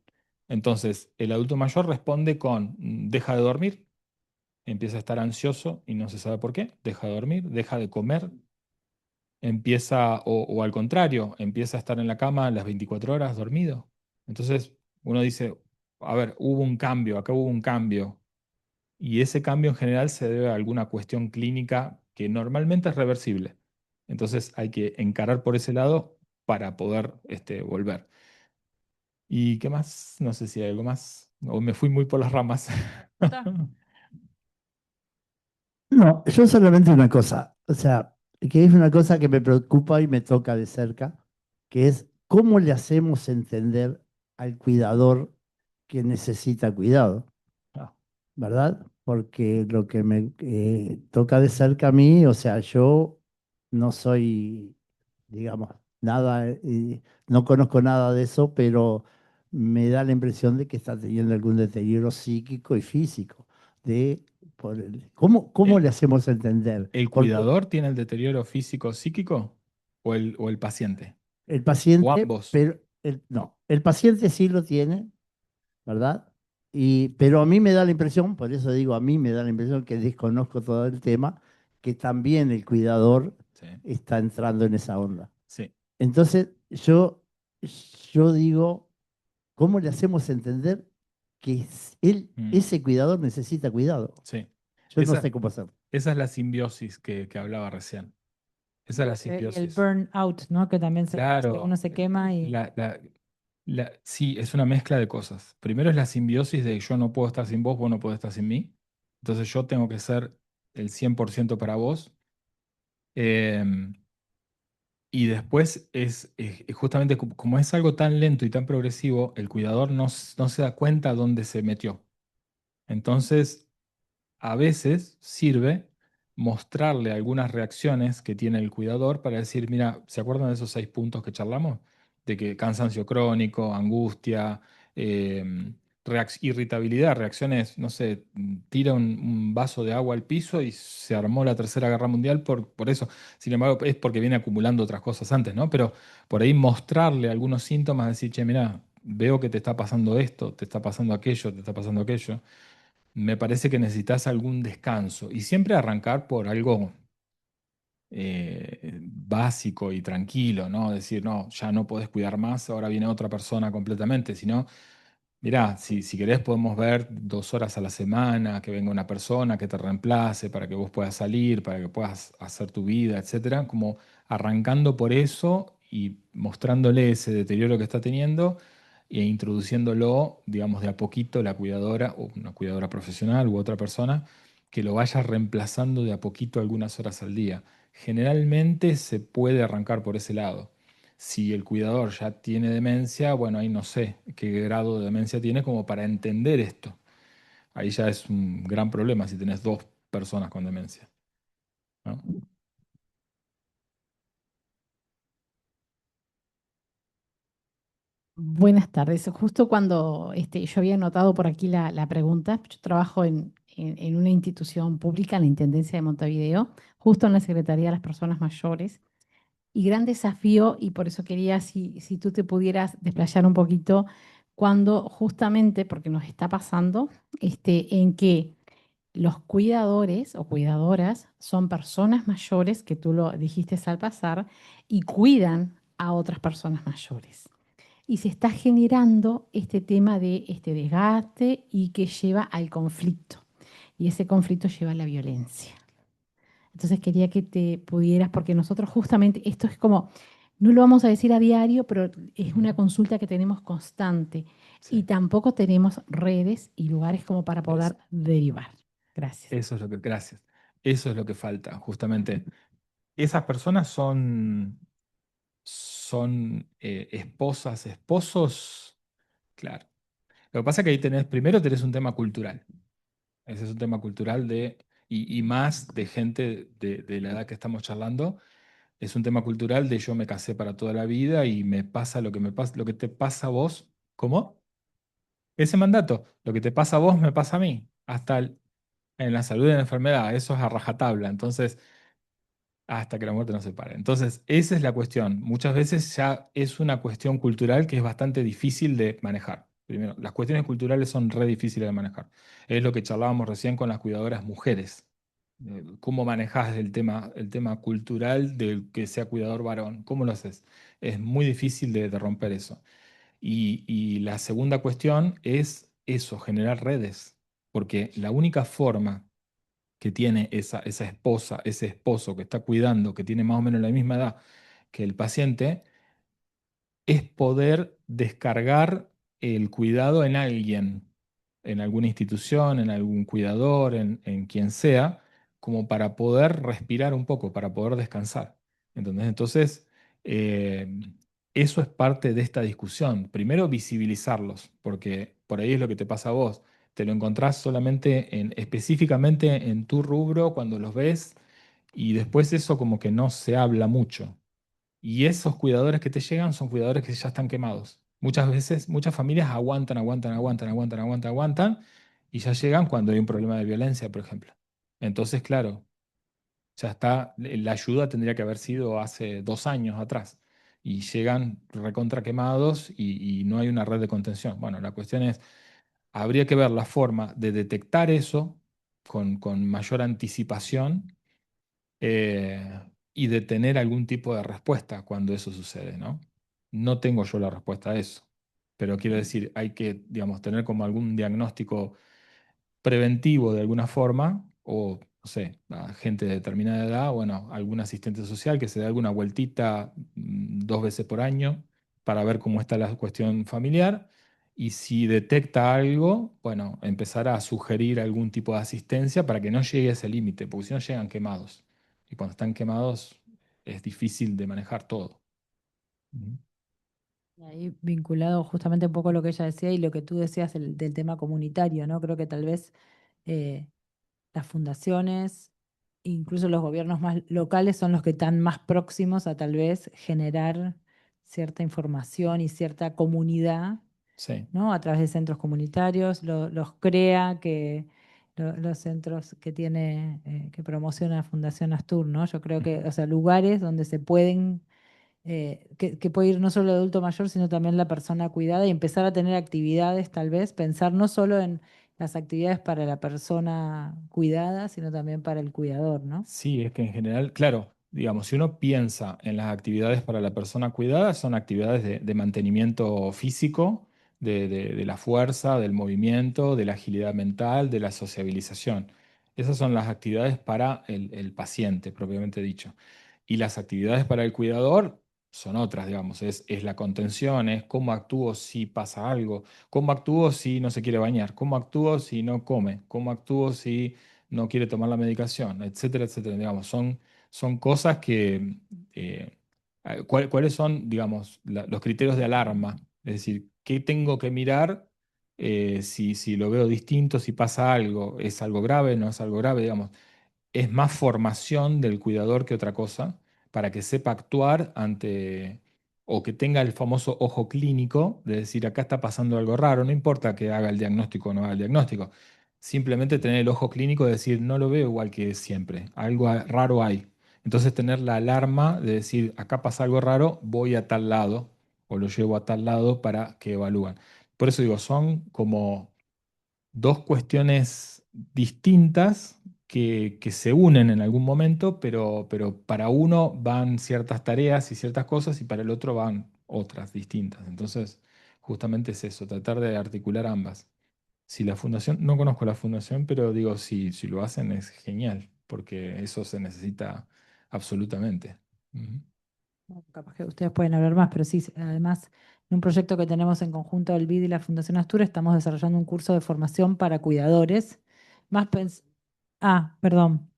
B: Entonces, el adulto mayor responde con deja de dormir, empieza a estar ansioso y no se sabe por qué, deja de dormir, deja de comer, empieza, o al contrario, empieza a estar en la cama las 24 horas dormido. Entonces, uno dice, a ver, hubo un cambio, acá hubo un cambio. Y ese cambio en general se debe a alguna cuestión clínica que normalmente es reversible. Entonces hay que encarar por ese lado para poder volver. ¿Y qué más? No sé si hay algo más. O me fui muy por las ramas.
G: No, yo solamente una cosa, o sea, que es una cosa que me preocupa y me toca de cerca, que es cómo le hacemos entender al cuidador que necesita cuidado,
B: Ah,
G: ¿verdad? Porque lo que me toca de cerca a mí, o sea, yo no soy, digamos, nada, no conozco nada de eso, pero me da la impresión de que está teniendo algún deterioro psíquico y físico. De, ¿cómo
B: ¿El,
G: le hacemos entender?
B: el
G: Porque
B: cuidador tiene el deterioro físico psíquico o el paciente?
G: el
B: ¿O
G: paciente,
B: ambos?
G: pero no, el paciente sí lo tiene, ¿verdad? Pero a mí me da la impresión, por eso digo, a mí me da la impresión que desconozco todo el tema, que también el cuidador
B: Sí,
G: está entrando en esa onda.
B: sí.
G: Entonces, yo digo, ¿cómo le hacemos entender que
B: Mm,
G: ese cuidador necesita cuidado?
B: sí.
G: Yo no
B: Esa,
G: sé cómo hacer.
B: esa es la simbiosis que hablaba recién. Esa es la
C: Y el
B: simbiosis.
C: burnout, ¿no? Que también que
B: Claro,
C: uno se quema y
B: la, la- sí, es una mezcla de cosas. Primero es la simbiosis de yo no puedo estar sin vos, vos no podés estar sin mí. Entonces yo tengo que ser el 100% para vos. Em, y después es justamente como es algo tan lento y tan progresivo, el cuidador no se da cuenta dónde se metió. Entonces, a veces sirve mostrarle algunas reacciones que tiene el cuidador para decir, mira, ¿se acuerdan de esos 6 puntos que charlamos? De que cansancio crónico, angustia, irritabilidad, reacciones, no sé, tira un vaso de agua al piso y se armó la Tercera Guerra Mundial por eso. Sin embargo, es porque viene acumulando otras cosas antes, ¿no? Pero por ahí mostrarle algunos síntomas, decir, che, mira, veo que te está pasando esto, te está pasando aquello, te está pasando aquello, me parece que necesitas algún descanso y siempre arrancar por algo básico y tranquilo, ¿no? Decir, no, ya no podés cuidar más, ahora viene otra persona completamente, sino, mirá, si querés podemos ver 2 horas a la semana, que venga una persona que te reemplace para que vos puedas salir, para que puedas hacer tu vida, etcétera, como arrancando por eso y mostrándole ese deterioro que está teniendo e introduciéndolo, digamos, de a poquito la cuidadora o una cuidadora profesional u otra persona que lo vaya reemplazando de a poquito algunas horas al día. Generalmente se puede arrancar por ese lado. Si el cuidador ya tiene demencia, bueno, ahí no sé qué grado de demencia tiene como para entender esto. Ahí ya es un gran problema si tenés 2 personas con demencia, ¿no?
H: Buenas tardes. Justo cuando yo había notado por aquí la pregunta, yo trabajo en una institución pública, en la Intendencia de Montevideo, justo en la Secretaría de las Personas Mayores. Y gran desafío, y por eso quería si tú te pudieras desplayar un poquito, cuando justamente, porque nos está pasando, en que los cuidadores o cuidadoras son personas mayores, que tú lo dijiste al pasar, y cuidan a otras personas mayores. Y se está generando este tema de este desgaste y que lleva al conflicto. Y ese conflicto lleva a la violencia. Entonces quería que te pudieras, porque nosotros justamente, esto es como, no lo vamos a decir a diario, pero es una consulta que tenemos constante y
B: Sí.
H: tampoco tenemos redes y lugares como para poder derivar. Gracias.
B: Gracias. Eso es lo que falta, justamente. Esas personas son esposas, esposos, claro. Lo que pasa es que ahí primero tenés un tema cultural. Ese es un tema cultural y más de gente de la edad que estamos charlando. Es un tema cultural de yo me casé para toda la vida y me pasa lo que me pasa, lo que te pasa a vos. ¿Cómo? Ese mandato, lo que te pasa a vos me pasa a mí. En la salud y en la enfermedad, eso es a rajatabla. Entonces, hasta que la muerte nos separe. Entonces, esa es la cuestión. Muchas veces ya es una cuestión cultural que es bastante difícil de manejar. Primero, las cuestiones culturales son re difíciles de manejar. Es lo que charlábamos recién con las cuidadoras mujeres. ¿Cómo manejas el tema cultural del que sea cuidador varón? ¿Cómo lo haces? Es muy difícil de romper eso. Y la segunda cuestión es eso, generar redes. Porque la única forma que tiene esa esposa, ese esposo que está cuidando, que tiene más o menos la misma edad que el paciente, es poder descargar el cuidado en alguien, en alguna institución, en algún cuidador, en quien sea, como para poder respirar un poco, para poder descansar. ¿Entendés? Entonces, eh, eso es parte de esta discusión. Primero, visibilizarlos, porque por ahí es lo que te pasa a vos. Te lo encontrás solamente específicamente en tu rubro cuando los ves y después eso como que no se habla mucho. Y esos cuidadores que te llegan son cuidadores que ya están quemados. Muchas veces, muchas familias aguantan, aguantan, aguantan, aguantan, aguantan, aguantan, y ya llegan cuando hay un problema de violencia, por ejemplo. Entonces, claro, ya está, la ayuda tendría que haber sido hace 2 años atrás. Y llegan recontra quemados y no hay una red de contención. Bueno, la cuestión es, habría que ver la forma de detectar eso con mayor anticipación eh, y de tener algún tipo de respuesta cuando eso sucede, ¿no? No tengo yo la respuesta a eso, pero quiero decir, hay que, digamos, tener como algún diagnóstico preventivo de alguna forma, o, no sé, a gente de determinada edad, bueno, algún asistente social que se dé alguna vueltita 2 veces por año para ver cómo está la cuestión familiar. Y si detecta algo, bueno, empezar a sugerir algún tipo de asistencia para que no llegue a ese límite, porque si no llegan quemados. Y cuando están quemados es difícil de manejar todo. Ujú.
C: Y ahí vinculado justamente un poco a lo que ella decía y lo que tú decías del tema comunitario, ¿no? Creo que tal vez eh, las fundaciones, incluso los gobiernos más locales, son los que están más próximos a tal vez generar cierta información y cierta comunidad,
B: Sí.
C: ¿no? A través de centros comunitarios, los CREA, los centros que tiene, que promociona Fundación Astur, ¿no? Yo creo que, o sea, lugares donde se pueden que puede ir no solo el adulto mayor, sino también la persona cuidada y empezar a tener actividades, tal vez, pensar no solo en las actividades para la persona cuidada, sino también para el cuidador, ¿no?
B: Sí, es que en general, claro, digamos, si uno piensa en las actividades para la persona cuidada, son actividades de mantenimiento físico, de la fuerza, del movimiento, de la agilidad mental, de la sociabilización. Esas son las actividades para el paciente, propiamente dicho. Y las actividades para el cuidador son otras, digamos, es la contención, es cómo actúo si pasa algo, cómo actúo si no se quiere bañar, cómo actúo si no come, cómo actúo si no quiere tomar la medicación, etcétera, etcétera. Digamos, son cosas que, ¿cuáles son, digamos, los criterios de alarma? Es decir, ¿qué tengo que mirar si lo veo distinto, si pasa algo? ¿Es algo grave? ¿No es algo grave? Digamos, es más formación del cuidador que otra cosa para que sepa actuar ante o que tenga el famoso ojo clínico de decir acá está pasando algo raro, no importa que haga el diagnóstico o no haga el diagnóstico, simplemente tener el ojo clínico de decir no lo veo igual que siempre, algo raro hay. Entonces tener la alarma de decir acá pasa algo raro, voy a tal lado o lo llevo a tal lado para que evalúen. Por eso digo, son como dos cuestiones distintas que se unen en algún momento, pero para uno van ciertas tareas y ciertas cosas y para el otro van otras distintas. Entonces, justamente es eso, tratar de articular ambas. Si la fundación, no conozco la fundación, pero digo, si lo hacen es genial, porque eso se necesita absolutamente. Ujú.
C: Bueno, capaz que ustedes pueden hablar más, pero sí, además, en un proyecto que tenemos en conjunto del BID y la Fundación Astur, estamos desarrollando un curso de formación para cuidadores, más Perdón.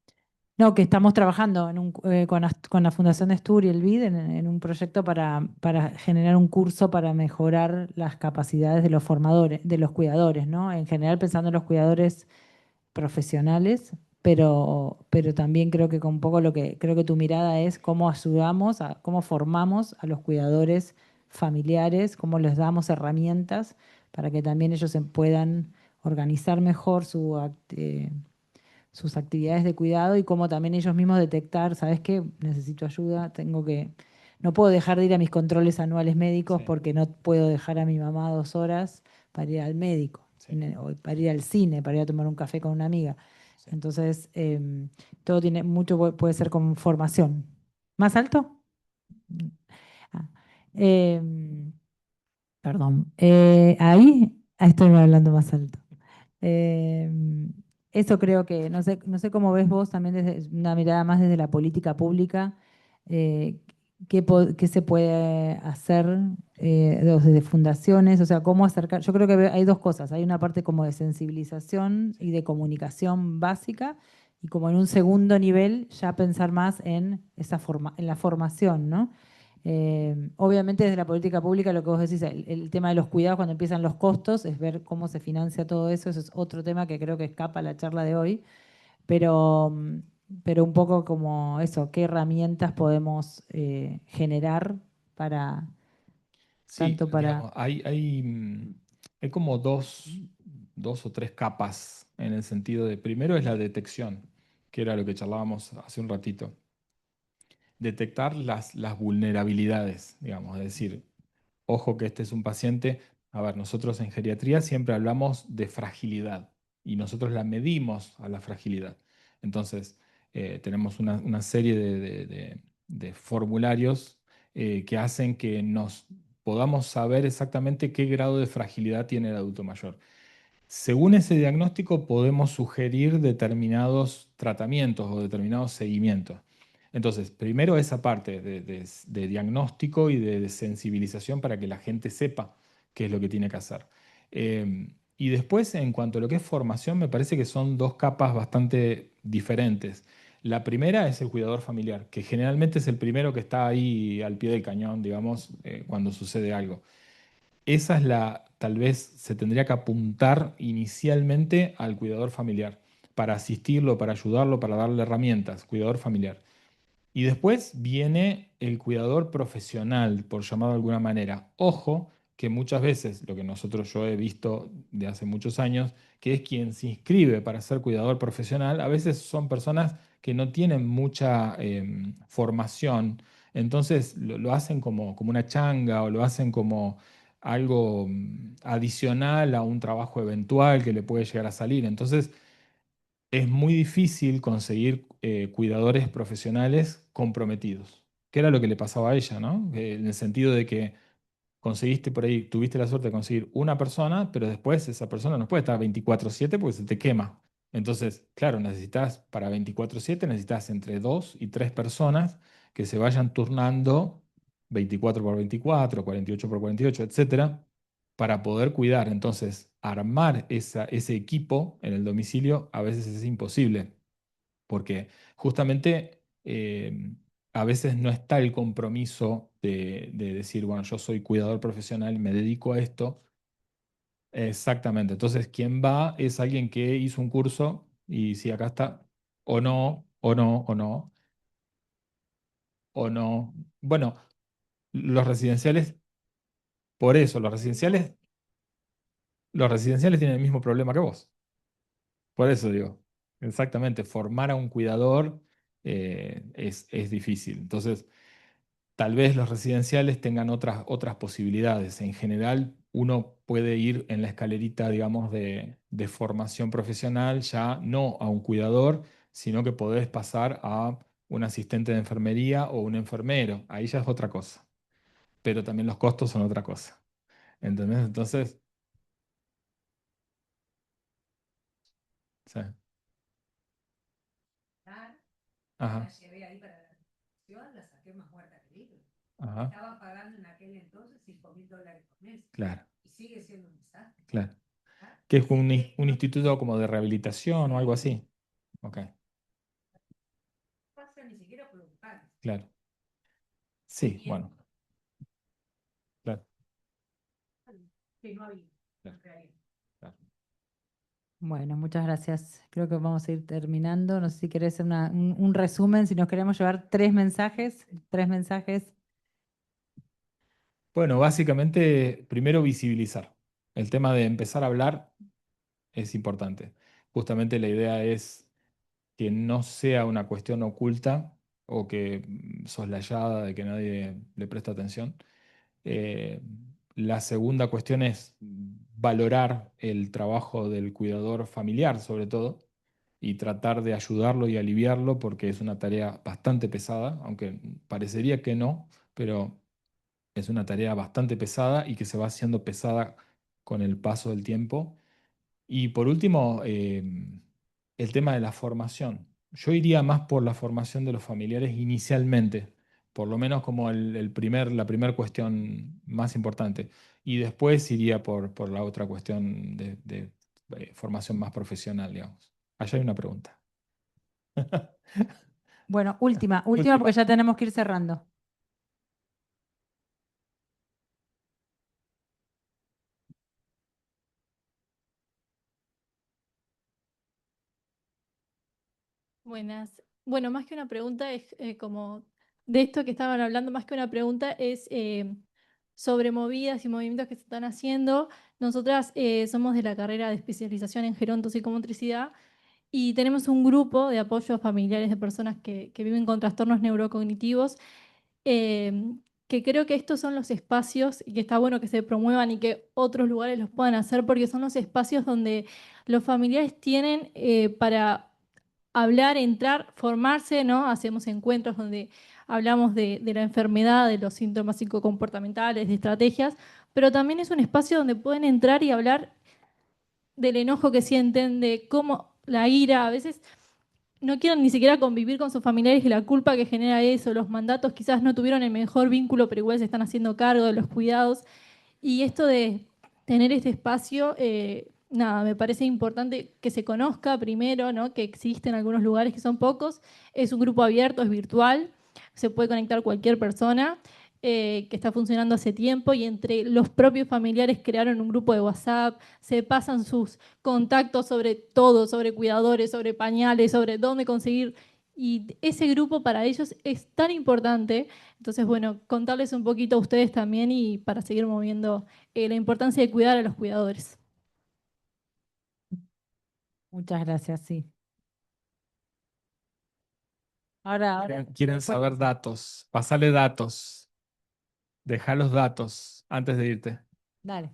C: No, que estamos trabajando con la Fundación Estur y el BID en un proyecto para generar un curso para mejorar las capacidades de los formadores, de los cuidadores, ¿no? En general pensando en los cuidadores profesionales, pero también creo que con un poco lo que creo que tu mirada es cómo ayudamos, cómo formamos a los cuidadores familiares, cómo les damos herramientas para que también ellos se puedan organizar mejor sus actividades de cuidado y cómo también ellos mismos detectar, ¿sabes qué? Necesito ayuda, no puedo dejar de ir a mis controles anuales médicos
B: Sí.
C: porque no puedo dejar a mi mamá 2 horas para ir al médico,
B: Sí.
C: o para ir al cine, para ir a tomar un café con una amiga.
B: Sí.
C: Entonces, todo tiene mucho, puede ser con formación. ¿Más alto? Ah, em, Perdón. Ahí estoy hablando más alto. Eh, Eso creo que, no sé cómo ves vos también desde una mirada más desde la política pública, qué se puede hacer desde fundaciones, o sea, cómo acercar. Yo creo que hay dos cosas, hay una parte como de sensibilización y de comunicación básica, y como en un segundo nivel ya pensar más en en la formación, ¿no? Obviamente desde la política pública lo que vos decís, el tema de los cuidados cuando empiezan los costos, es ver cómo se financia todo eso, eso es otro tema que creo que escapa a la charla de hoy, pero, pero un poco como eso, qué herramientas podemos generar para,
B: Sí,
C: tanto para...
B: digamos, hay como dos o tres capas en el sentido de, primero es la detección, que era lo que charlábamos hace un ratito. Detectar las vulnerabilidades, digamos, es decir, ojo que este es un paciente, a ver, nosotros en geriatría siempre hablamos de fragilidad y nosotros la medimos a la fragilidad. Entonces, tenemos una serie de formularios que hacen que nos podamos saber exactamente qué grado de fragilidad tiene el adulto mayor. Según ese diagnóstico podemos sugerir determinados tratamientos o determinados seguimientos. Entonces, primero esa parte de diagnóstico y de sensibilización para que la gente sepa qué es lo que tiene que hacer. Y después, en cuanto a lo que es formación, me parece que son dos capas bastante diferentes. La primera es el cuidador familiar, que generalmente es el primero que está ahí al pie del cañón, digamos, cuando sucede algo. Esa es tal vez se tendría que apuntar inicialmente al cuidador familiar, para asistirlo, para ayudarlo, para darle herramientas, cuidador familiar. Y después viene el cuidador profesional, por llamarlo de alguna manera. Ojo, que muchas veces, lo que yo he visto de hace muchos años, que es quien se inscribe para ser cuidador profesional, a veces son personas que no tienen mucha formación, entonces lo hacen como una changa o lo hacen como algo adicional a un trabajo eventual que le puede llegar a salir. Entonces, es muy difícil conseguir cuidadores profesionales comprometidos, que era lo que le pasaba a ella, ¿no? En el sentido de que conseguiste por ahí, tuviste la suerte de conseguir una persona, pero después esa persona no puede estar 24/7 porque se te quema. Entonces, claro, para 24/7 necesitas entre 2 y 3 personas que se vayan turnando 24/24, 48/48, etcétera, para poder cuidar. Entonces, armar ese equipo en el domicilio a veces es imposible, porque justamente a veces no está el compromiso de decir, bueno, yo soy cuidador profesional y me dedico a esto. Exactamente. Entonces, quien va es alguien que hizo un curso y si acá está, o no, o no, o no, o no. Bueno, los residenciales, por eso, los residenciales tienen el mismo problema que vos. Por eso digo, exactamente, formar a un cuidador es difícil. Entonces, tal vez los residenciales tengan otras posibilidades. En general, uno puede ir en la escalerita, digamos, de formación profesional, ya no a un cuidador, sino que podés pasar a un asistente de enfermería o un enfermero. Ahí ya es otra cosa. Pero también los costos son otra cosa. ¿Entendés? Entonces, sí. Ajá,
D: La llevé ahí para la recepción, la saqué más muerta que viva.
B: ajá,
D: Estaban pagando en aquel entonces $5.000 por mes
B: claro,
D: y sigue siendo un desastre.
B: claro.
D: ¿Ah?
B: Que es
D: Así
B: un
D: que
B: instituto como de rehabilitación o algo así. Ok, claro. Sí, bueno, claro, claro, claro.
C: Bueno, muchas gracias. Creo que vamos a ir terminando. No sé si querés hacer un resumen, si nos queremos llevar tres mensajes. Tres mensajes.
B: Bueno, básicamente, primero visibilizar. El tema de empezar a hablar es importante. Justamente la idea es que no sea una cuestión oculta o que soslayada de que nadie le presta atención. Eh, la segunda cuestión es valorar el trabajo del cuidador familiar, sobre todo, y tratar de ayudarlo y aliviarlo porque es una tarea bastante pesada, aunque parecería que no, pero es una tarea bastante pesada y que se va haciendo pesada con el paso del tiempo. Y por último, el tema de la formación. Yo iría más por la formación de los familiares inicialmente, por lo menos como la primera cuestión más importante. Y después iría por la otra cuestión de formación más profesional, digamos. Allá hay una pregunta.
C: Bueno, última
B: Última.
C: porque ya tenemos que ir cerrando.
I: Buenas. Bueno, más que una pregunta es como de esto que estaban hablando, más que una pregunta es sobre movidas y movimientos que se están haciendo. Nosotras somos de la carrera de especialización en gerontopsicomotricidad y tenemos un grupo de apoyo a familiares de personas que viven con trastornos neurocognitivos, que creo que estos son los espacios y que está bueno que se promuevan y que otros lugares los puedan hacer porque son los espacios donde los familiares tienen para hablar, entrar, formarse, ¿no? Hacemos encuentros donde hablamos de la enfermedad, de los síntomas psicocomportamentales, de estrategias, pero también es un espacio donde pueden entrar y hablar del enojo que sienten, de cómo la ira, a veces no quieren ni siquiera convivir con sus familiares y la culpa que genera eso, los mandatos quizás no tuvieron el mejor vínculo, pero igual se están haciendo cargo de los cuidados. Y esto de tener este espacio, nada, me parece importante que se conozca primero, ¿no? Que existen algunos lugares que son pocos. Es un grupo abierto, es virtual, se puede conectar cualquier persona, que está funcionando hace tiempo y entre los propios familiares crearon un grupo de WhatsApp, se pasan sus contactos sobre todo, sobre cuidadores, sobre pañales, sobre dónde conseguir. Y ese grupo para ellos es tan importante. Entonces, bueno, contarles un poquito a ustedes también y para seguir moviendo la importancia de cuidar a los cuidadores.
C: Muchas gracias, sí. Ahora,
B: Quieren saber datos. Pasale datos. Deja los datos antes de irte.
C: dale.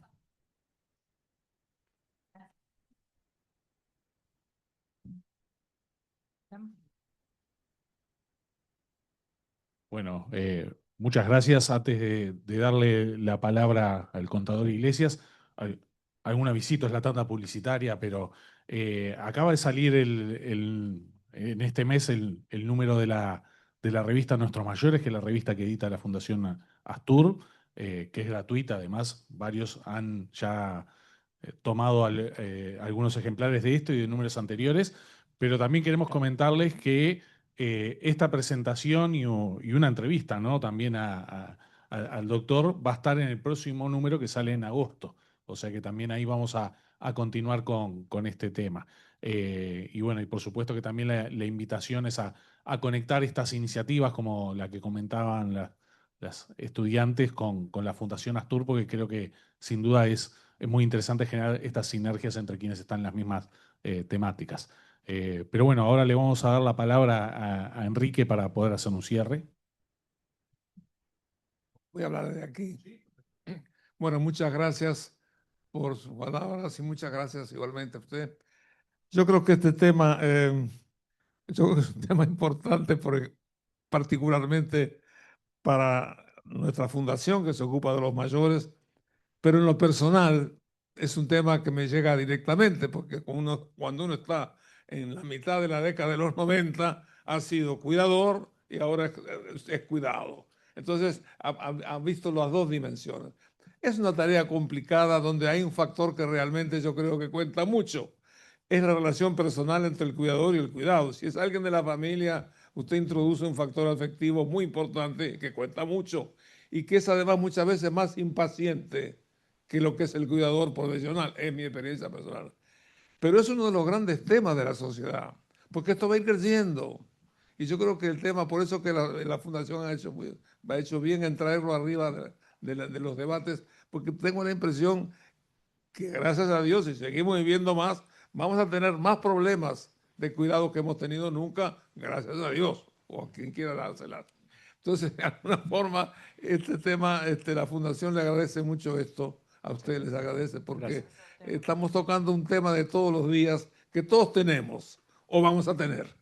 A: Bueno, muchas gracias. Antes de darle la palabra al contador Iglesias, hay- algún avisito, es la tanda publicitaria, pero acaba de salir en este mes el número de la revista Nuestros Mayores, que es la revista que edita la Fundación Astur, que es gratuita. Además, varios han ya tomado algunos ejemplares de esto y de números anteriores, pero también queremos comentarles que esta presentación y una entrevista, ¿no? También al doctor va a estar en el próximo número que sale en agosto. O sea que también ahí vamos a continuar con este tema. Y bueno, y por supuesto que también la invitación es a conectar estas iniciativas como la que comentaban las estudiantes con la Fundación Astur, porque creo que sin duda es muy interesante generar estas sinergias entre quienes están en las mismas temáticas. Pero bueno, ahora le vamos a dar la palabra a Enrique para poder hacer un cierre.
E: Voy a hablar de aquí. Bueno, muchas gracias por sus palabras y muchas gracias igualmente a usted. Yo creo que este tema, yo creo que es un tema importante particularmente para nuestra fundación que se ocupa de los mayores, pero en lo personal es un tema que me llega directamente porque cuando uno está en la mitad de la década de los 90 ha sido cuidador y ahora es cuidado. Entonces ha visto las dos dimensiones. Es una tarea complicada donde hay un factor que realmente yo creo que cuenta mucho
J: es la relación personal entre el cuidador y el cuidado. Si es alguien de la familia, usted introduce un factor afectivo muy importante que cuenta mucho y que es además muchas veces más impaciente que lo que es el cuidador profesional, es mi experiencia personal. Pero es uno de los grandes temas de la sociedad, porque esto va a ir creciendo. Y yo creo que el tema, por eso que la Fundación ha hecho bien en traerlo arriba de los debates, porque tengo la impresión que gracias a Dios, si seguimos viviendo más, vamos a tener más problemas de cuidado que hemos tenido nunca, gracias a Dios, o a quien quiera dársela. Entonces, de alguna forma, este tema, la Fundación le agradece mucho esto, a ustedes les agradece, porque estamos tocando un tema de todos los días que todos tenemos o vamos a tener.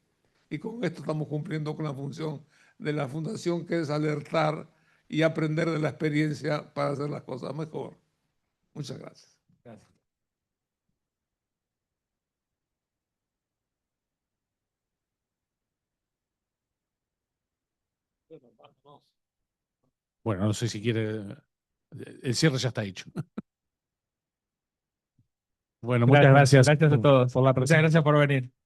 J: Y con esto estamos cumpliendo con la función de la Fundación, que es alertar y aprender de la experiencia para hacer las cosas mejor. Muchas gracias.
B: Gracias.
A: Bueno, no sé si quiere. El cierre ya está hecho. Bueno, muchas gracias.
B: Gracias a todos.
A: por la
B: Muchas
A: presentación.
B: gracias por venir.